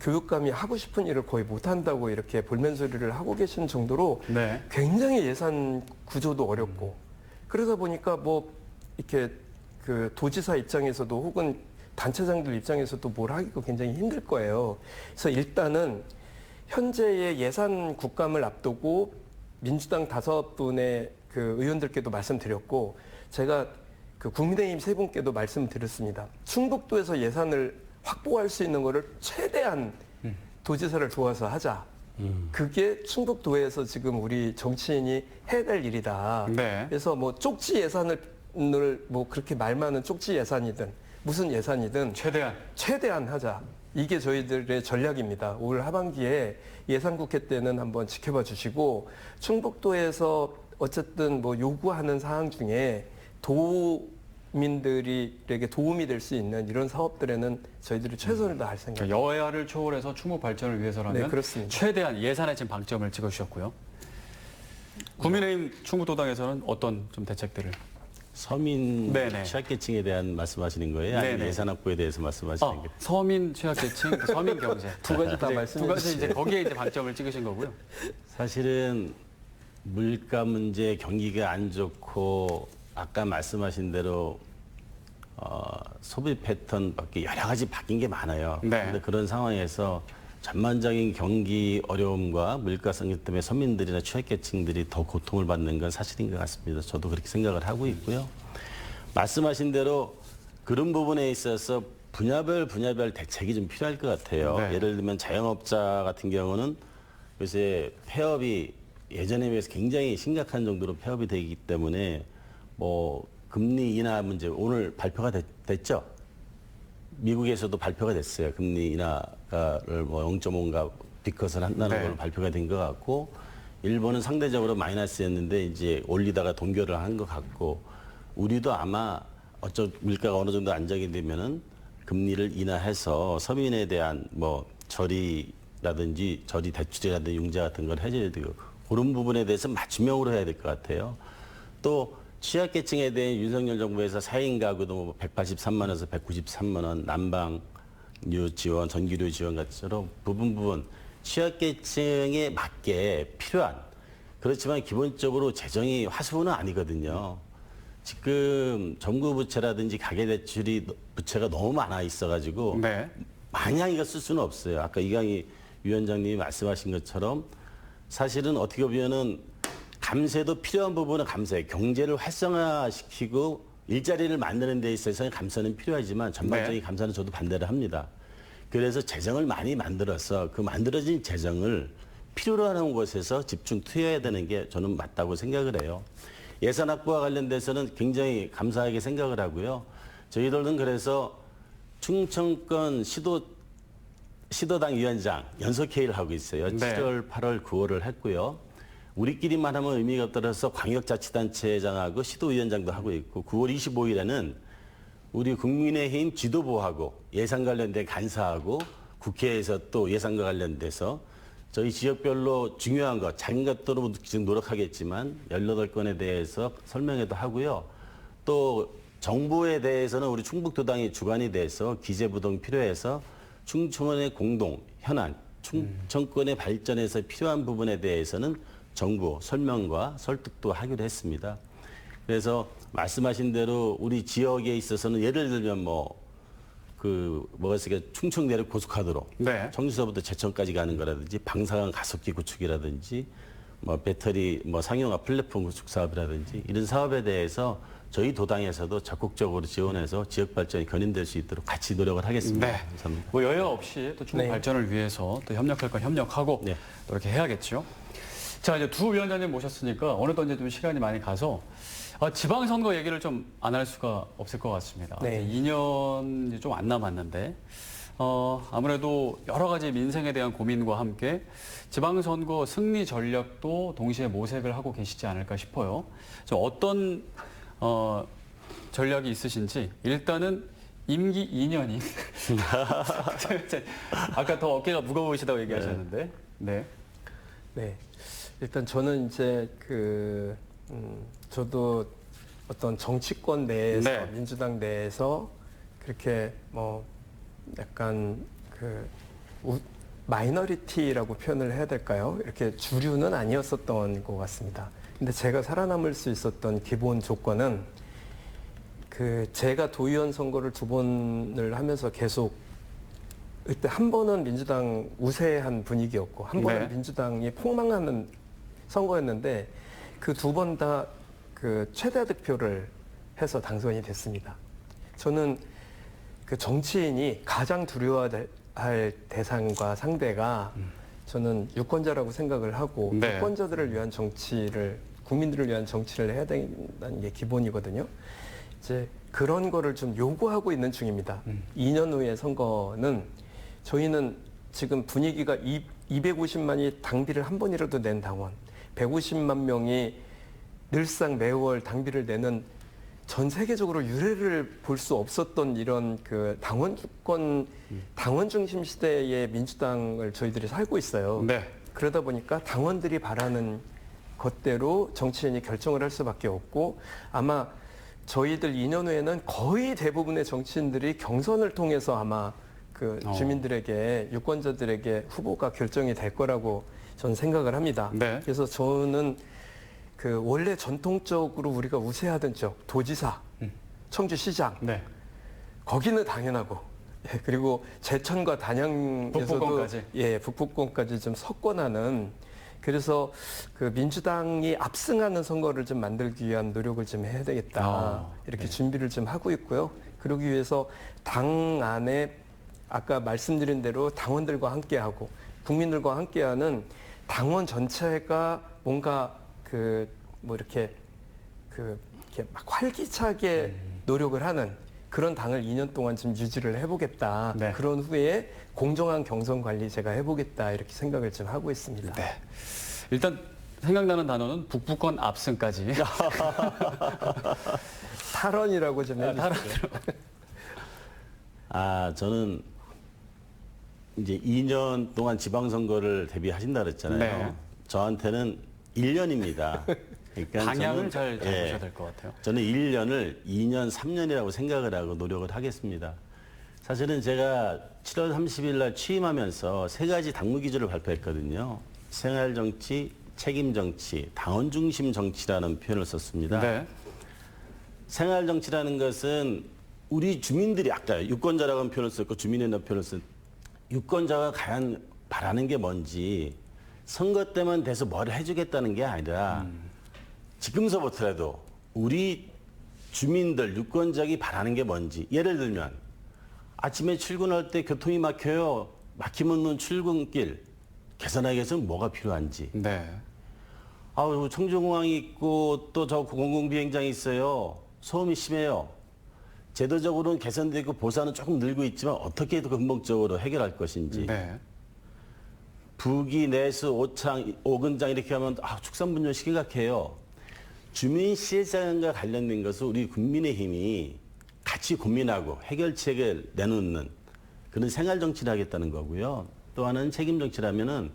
교육감이 하고 싶은 일을 거의 못한다고 이렇게 볼멘소리를 하고 계신 정도로 네. 굉장히 예산 구조도 어렵고 그러다 보니까 뭐 이렇게 도지사 입장에서도 혹은 단체장들 입장에서도 뭘 하기가 굉장히 힘들 거예요. 그래서 일단은 현재의 예산 국감을 앞두고 민주당 5분의 의원들께도 말씀드렸고 제가 국민의힘 3분께도 말씀드렸습니다. 충북도에서 예산을 확보할 수 있는 거를 최대한 도지사를 도와서 하자. 그게 충북도에서 지금 우리 정치인이 해야 될 일이다. 네. 그래서 뭐 쪽지 예산을 뭐 그렇게 말 많은 쪽지 예산이든 무슨 예산이든 최대한 하자. 이게 저희들의 전략입니다. 올 하반기에 예산국회 때는 한번 지켜봐 주시고 충북도에서 어쨌든 뭐 요구하는 사항 중에 국민들에게 도움이 될 수 있는 이런 사업들에는 저희들이 최선을 다할 생각입니다. 그러니까 여야를 초월해서 충북 발전을 위해서라면 네, 그렇습니다. 최대한 예산에 지금 방점을 찍어주셨고요. 국민의힘 충북도당에서는 어떤 좀 대책들을? 서민 네네. 취약계층에 대한 말씀하시는 거예요? 아니면 네네. 예산 확보에 대해서 말씀하시는 거예요? 서민 취약계층, 서민 경제 두 가지 다 이제 말씀해 두 가지 이제 주시죠. 거기에 이제 방점을 찍으신 거고요. 사실은 물가 문제, 경기가 안 좋고 아까 말씀하신 대로 소비 패턴 밖에 여러 가지 바뀐 게 많아요. 네. 그런데 그런 상황에서 전반적인 경기 어려움과 물가 상승 때문에 서민들이나 취약계층들이 더 고통을 받는 건 사실인 것 같습니다. 저도 그렇게 생각을 하고 있고요. 말씀하신 대로 그런 부분에 있어서 분야별 대책이 좀 필요할 것 같아요. 네. 예를 들면 자영업자 같은 경우는 요새 폐업이 예전에 비해서 굉장히 심각한 정도로 폐업이 되기 때문에 뭐 금리 인하 문제 오늘 발표가 됐죠. 미국에서도 발표가 됐어요. 금리 인하를 뭐 0.5인가 비컷을 한다는 네. 걸로 발표가 된 것 같고, 일본은 상대적으로 마이너스였는데 이제 올리다가 동결을 한 것 같고, 우리도 아마 물가가 어느 정도 안정이 되면은 금리를 인하해서 서민에 대한 뭐 저리 대출이라든지 융자 같은 걸 해줘야 되고, 그런 부분에 대해서 맞춤형으로 해야 될 것 같아요. 또 취약계층에 대해 윤석열 정부에서 4인 가구도 뭐 183만 원에서 193만 원, 난방료 지원, 전기료 지원 같처럼 부분 취약계층에 맞게 필요한, 그렇지만 기본적으로 재정이 화수분은 아니거든요. 지금 정부 부채라든지 가계대출이 부채가 너무 많아 있어가지고 네. 마냥 이거 쓸 수는 없어요. 아까 이강희 위원장님이 말씀하신 것처럼 사실은 어떻게 보면은 감세도 필요한 부분은 감세, 경제를 활성화시키고 일자리를 만드는 데 있어서 감세는 필요하지만 전반적인 네. 감세는 저도 반대를 합니다. 그래서 재정을 많이 만들어서 그 만들어진 재정을 필요로 하는 곳에서 집중 투여해야 되는 게 저는 맞다고 생각을 해요. 예산 확보와 관련돼서는 굉장히 감사하게 생각을 하고요. 저희들은 그래서 충청권 시도당 위원장 연석회의를 하고 있어요. 네. 7월, 8월, 9월을 했고요. 우리끼리만 하면 의미가 없더라서 광역자치단체장하고 시도위원장도 하고 있고, 9월 25일에는 우리 국민의힘 지도부하고 예산 관련된 간사하고 국회에서 또 예산과 관련돼서 저희 지역별로 중요한 것, 작은 것들로 지금 노력하겠지만 18건에 대해서 설명회도 하고요. 또 정부에 대해서는 우리 충북도당이 주관이 돼서 기재부동 필요해서 충청원의 공동 현안, 충청권의 발전에서 필요한 부분에 대해서는 정부 설명과 설득도 하기로 했습니다. 그래서 말씀하신 대로 우리 지역에 있어서는 예를 들면 뭐가 있을까, 충청 내륙 고속화도로, 네. 청주서부터 제천까지 가는 거라든지 방사선 가속기 구축이라든지 뭐 배터리 상용화 플랫폼 구축 사업이라든지 이런 사업에 대해서 저희 도당에서도 적극적으로 지원해서 지역 발전이 견인될 수 있도록 같이 노력을 하겠습니다. 네. 감사합니다. 뭐 여야 없이 또 충북 네. 발전을 위해서 또 협력할 건 협력하고 네. 또 이렇게 해야겠죠. 자, 이제 두 위원장님 모셨으니까 어느덧 이제 좀 시간이 많이 가서 지방선거 얘기를 좀 안 할 수가 없을 것 같습니다. 네. 2년이 좀 안 남았는데 아무래도 여러 가지 민생에 대한 고민과 함께 지방선거 승리 전략도 동시에 모색을 하고 계시지 않을까 싶어요. 좀 어떤 전략이 있으신지 일단은 임기 2년인 아까 더 어깨가 무거우시다고 얘기하셨는데 네. 네. 일단 저는 이제 저도 어떤 정치권 내에서 네. 민주당 내에서 그렇게 약간 마이너리티라고 표현을 해야 될까요? 이렇게 주류는 아니었었던 것 같습니다. 근데 제가 살아남을 수 있었던 기본 조건은 제가 도의원 선거를 2번을 하면서 계속 그때 한 번은 민주당 우세한 분위기였고 한 번은 네. 민주당이 폭망하는 선거였는데 그 2번 다 최대 득표를 해서 당선이 됐습니다. 저는 정치인이 가장 두려워할 대상과 상대가 저는 유권자라고 생각을 하고 네. 유권자들을 위한 정치를, 국민들을 위한 정치를 해야 된다는 게 기본이거든요. 이제 그런 거를 좀 요구하고 있는 중입니다. 2년 후의 선거는 저희는 지금 분위기가 250만이 당비를 한 번이라도 낸 당원, 150만 명이 늘상 매월 당비를 내는 전 세계적으로 유례를 볼 수 없었던 이런 그 당원 주권, 당원 중심 시대의 민주당을 저희들이 살고 있어요. 네. 그러다 보니까 당원들이 바라는 것대로 정치인이 결정을 할 수밖에 없고 아마 저희들 2년 후에는 거의 대부분의 정치인들이 경선을 통해서 아마 그 주민들에게 유권자들에게 후보가 결정이 될 거라고 저는 생각을 합니다. 네. 그래서 저는 그 원래 전통적으로 우리가 우세하던 쪽 도지사, 청주시장 네. 거기는 당연하고 예, 그리고 제천과 단양에서도 북부권까지. 예, 북부권까지 좀 석권하는 그래서 그 민주당이 압승하는 선거를 좀 만들기 위한 노력을 좀 해야 되겠다. 이렇게 준비를 좀 하고 있고요. 그러기 위해서 당 안에 아까 말씀드린 대로 당원들과 함께하고 국민들과 함께하는 당원 전체가 뭔가 그 뭐 이렇게 막 활기차게 노력을 하는 그런 당을 2년 동안 좀 유지를 해보겠다. 네. 그런 후에 공정한 경선 관리 제가 해보겠다 이렇게 생각을 좀 하고 있습니다. 네. 일단 생각나는 단어는 북부권 압승까지. 탈원이라고 좀 해주세요. 저는 이제 2년 동안 지방선거를 대비하신다 그랬잖아요. 네. 저한테는 1년입니다. 그러니까 방향을 잘 저는, 잡으셔야 될 것 같아요. 저는 1년을 2년, 3년이라고 생각을 하고 노력을 하겠습니다. 사실은 제가 7월 30일 날 취임하면서 3가지 당무 기조를 발표했거든요. 생활정치, 책임정치, 당원 중심 정치라는 표현을 썼습니다. 네. 생활정치라는 것은 우리 주민들이 아까 유권자라고 하는 표현을 썼고 주민이라는 표현을 쓴 유권자가 과연 바라는 게 뭔지 선거 때만 돼서 뭘 해주겠다는 게 아니라 지금서부터라도 우리 주민들 유권자가 바라는 게 뭔지 예를 들면 아침에 출근할 때 교통이 막혀요. 막히면 출근길 개선하기 위해서는 뭐가 필요한지 네. 청주공항이 있고 또 저 공공비행장이 있어요. 소음이 심해요. 제도적으로는 개선되고 보상은 조금 늘고 있지만 어떻게 더 근본적으로 해결할 것인지. 네. 부기, 내수, 오창, 오근장 이렇게 하면 축산분뇨 심각해요. 주민 시혜장과 관련된 것을 우리 국민의힘이 같이 고민하고 해결책을 내놓는 그런 생활정치를 하겠다는 거고요. 또 하나는 책임정치라면은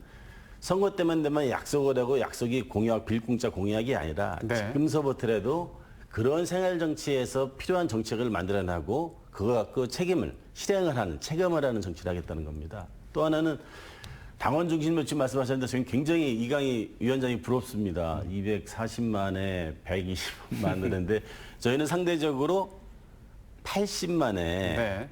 선거 때만 되면 약속을 하고 약속이 공약, 빌공짜 공약이 아니라 네. 지금서부터라도 그런 생활정치에서 필요한 정책을 만들어내고 그거 갖고 책임을 실행을 하는, 체감을 하는 정치를 하겠다는 겁니다. 또 하나는 당원 중심으로 지금 말씀하셨는데 저는 굉장히 이강희 위원장이 부럽습니다. 240만에 120만 그런데 저희는 상대적으로 80만에 네.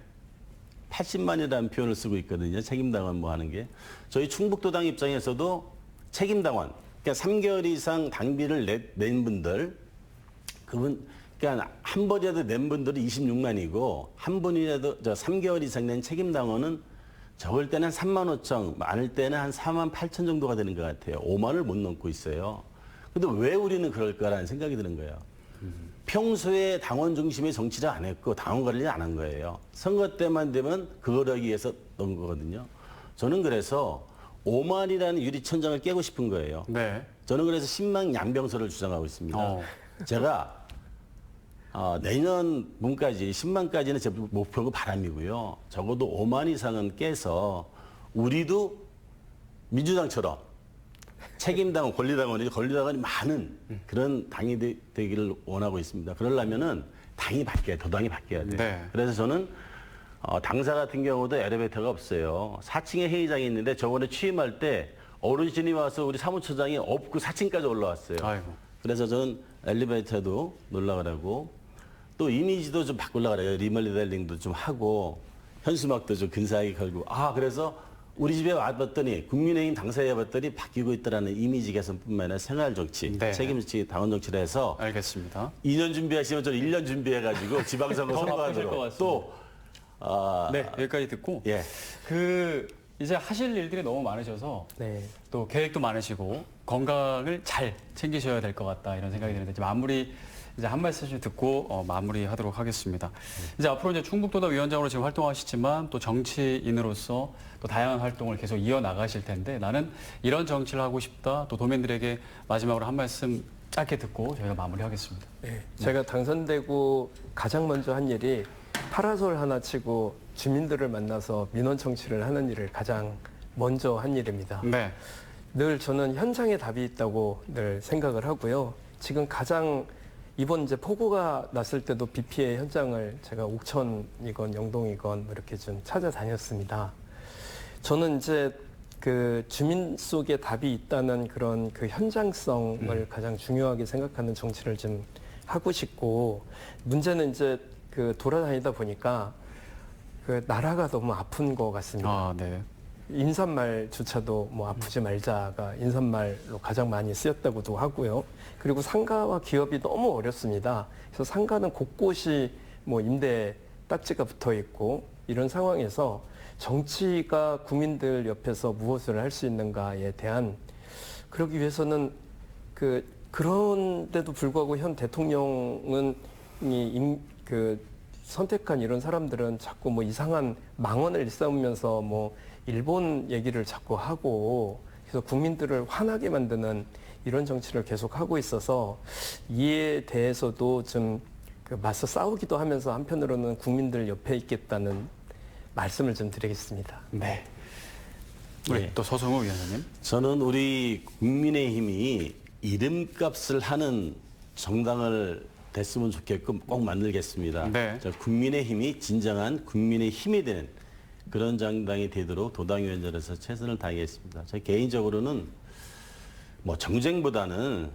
80만이라는 표현을 쓰고 있거든요. 책임당원 뭐 하는 게. 저희 충북도당 입장에서도 책임당원, 그러니까 3개월 이상 당비를 낸 분들, 그러니까 한 번이라도 낸 분들이 26만이고, 한 분이라도 3개월 이상 낸 책임당원은 적을 때는 3만 5천, 많을 때는 한 4만 8천 정도가 되는 것 같아요. 5만을 못 넘고 있어요. 근데 왜 우리는 그럴까라는 생각이 드는 거예요. 평소에 당원 중심의 정치를 안 했고 당원 관리를 안 한 거예요. 선거 때만 되면 그걸 하기 위해서 넣은 거거든요. 저는 그래서 5만이라는 유리천장을 깨고 싶은 거예요. 네. 저는 그래서 10만 양병설을 주장하고 있습니다. 제가 내년 봄까지 10만까지는 제 목표고 바람이고요. 적어도 5만 이상은 깨서 우리도 민주당처럼 책임당원, 권리당원이 많은 그런 당이 되기를 원하고 있습니다. 그러려면은 당이 바뀌어야, 도당이 바뀌어야 돼요. 네. 그래서 저는 당사 같은 경우도 엘리베이터가 없어요. 4층에 회의장이 있는데 저번에 취임할 때 어르신이 와서 우리 사무처장이 없고 4층까지 올라왔어요. 아이고. 그래서 저는 엘리베이터도 놀라고 하고 또 이미지도 좀 바꾸려고 그래요. 리모델링도 좀 하고 현수막도 좀 근사하게 걸고 그래서 우리 집에 와봤더니 국민의힘 당사에 와봤더니 바뀌고 있다라는 이미지 개선뿐만 아니라 생활정치, 네. 책임정치, 당원정치를 해서 알겠습니다. 2년 준비하시면 저는 1년 준비해가지고 지방선거 더 바쁘실 것 선거하도록 같습니다. 또 네, 여기까지 듣고 예. 이제 하실 일들이 너무 많으셔서 네. 또 계획도 많으시고 건강을 잘 챙기셔야 될 것 같다 이런 생각이 드는데 마무리 이제 한 말씀 좀 듣고 마무리하도록 하겠습니다. 이제 앞으로 이제 충북도당 위원장으로 지금 활동하시지만 또 정치인으로서 또 다양한 활동을 계속 이어 나가실 텐데 나는 이런 정치를 하고 싶다. 또 도민들에게 마지막으로 한 말씀 짧게 듣고 저희가 마무리하겠습니다. 네, 제가 당선되고 가장 먼저 한 일이 파라솔 하나 치고 주민들을 만나서 민원 청취를 하는 일을 가장 먼저 한 일입니다. 네. 늘 저는 현장에 답이 있다고 늘 생각을 하고요. 지금 가장 이번 이제 폭우가 났을 때도 비 피해 현장을 제가 옥천이건 영동이건 뭐 이렇게 좀 찾아다녔습니다. 저는 이제 그 주민 속에 답이 있다는 그런 그 현장성을 가장 중요하게 생각하는 정치를 좀 하고 싶고, 문제는 이제 그 돌아다니다 보니까 그 나라가 너무 아픈 것 같습니다. 아, 네. 인사말조차도 뭐 아프지 말자가 인사말로 가장 많이 쓰였다고도 하고요. 그리고 상가와 기업이 너무 어렵습니다. 그래서 상가는 곳곳이 뭐 임대 딱지가 붙어 있고 이런 상황에서 정치가 국민들 옆에서 무엇을 할 수 있는가에 대한, 그러기 위해서는 그런데도 불구하고 현 대통령은 그 선택한 이런 사람들은 자꾸 뭐 이상한 망언을 일삼으면서 뭐 일본 얘기를 자꾸 하고, 그래서 국민들을 화나게 만드는 이런 정치를 계속 하고 있어서 이에 대해서도 좀 맞서 싸우기도 하면서 한편으로는 국민들 옆에 있겠다는 말씀을 좀 드리겠습니다. 네. 우리 네. 또 서승우 위원장님. 저는 우리 국민의힘이 이름값을 하는 정당을 됐으면 좋겠고 꼭 만들겠습니다. 네. 국민의힘이 진정한 국민의 힘이 되는 그런 정당이 되도록 도당위원장으로서 최선을 다하겠습니다. 저 개인적으로는 뭐 정쟁보다는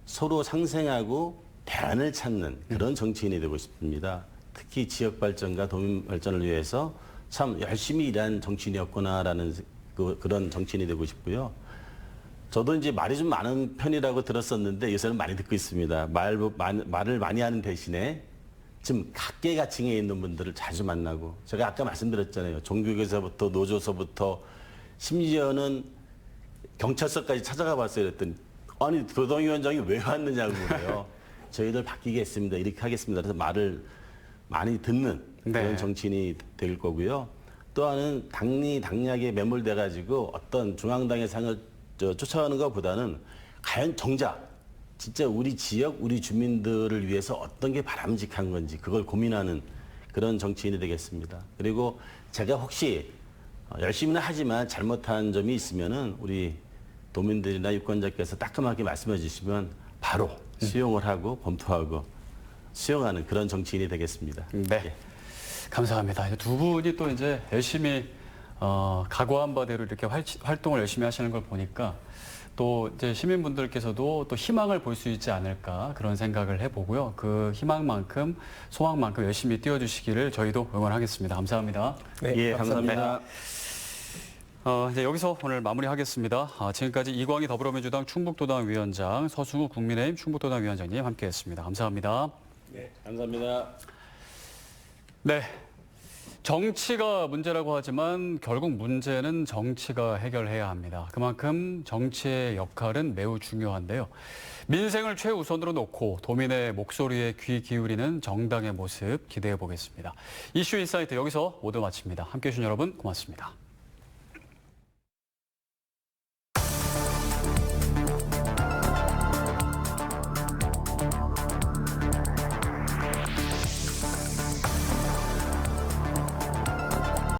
서로 상생하고 대안을 찾는 그런 정치인이 되고 싶습니다. 특히 지역 발전과 도민 발전을 위해서 참 열심히 일한 정치인이었구나라는 그런 정치인이 되고 싶고요. 저도 이제 말이 좀 많은 편이라고 들었었는데 요새는 많이 듣고 있습니다. 말을 많이 하는 대신에 지금 각계각층에 있는 분들을 자주 만나고, 제가 아까 말씀드렸잖아요. 종교교사부터 노조서부터 심지어는 경찰서까지 찾아가 봤어요. 그랬더니 아니 도당위원장이 왜 왔느냐고 그래요. 저희들 바뀌겠습니다. 이렇게 하겠습니다. 그래서 말을 많이 듣는 그런 네. 정치인이 될 거고요. 또 하나는 당리당략에 매몰돼 가지고 어떤 중앙당의 상을 쫓아가는 것보다는 과연 정작 진짜 우리 지역, 우리 주민들을 위해서 어떤 게 바람직한 건지 그걸 고민하는 그런 정치인이 되겠습니다. 그리고 제가 혹시 열심히는 하지만 잘못한 점이 있으면은 우리 도민들이나 유권자께서 따끔하게 말씀해 주시면 바로 수용을 하고 검토하고 수용하는 그런 정치인이 되겠습니다. 네. 예. 감사합니다. 이제 두 분이 또 이제 열심히 각오한 바대로 이렇게 활동을 열심히 하시는 걸 보니까 또 이제 시민분들께서도 또 희망을 볼 수 있지 않을까 그런 생각을 해보고요. 그 희망만큼 소망만큼 열심히 뛰어주시기를 저희도 응원하겠습니다. 감사합니다. 네, 예, 감사합니다. 이제 여기서 오늘 마무리하겠습니다. 지금까지 이광희 더불어민주당 충북도당 위원장, 서승우 국민의힘 충북도당 위원장님 함께했습니다. 감사합니다. 네, 감사합니다. 네. 정치가 문제라고 하지만 결국 문제는 정치가 해결해야 합니다. 그만큼 정치의 역할은 매우 중요한데요. 민생을 최우선으로 놓고 도민의 목소리에 귀 기울이는 정당의 모습 기대해 보겠습니다. 이슈 인사이트 여기서 모두 마칩니다. 함께해 주신 여러분 고맙습니다.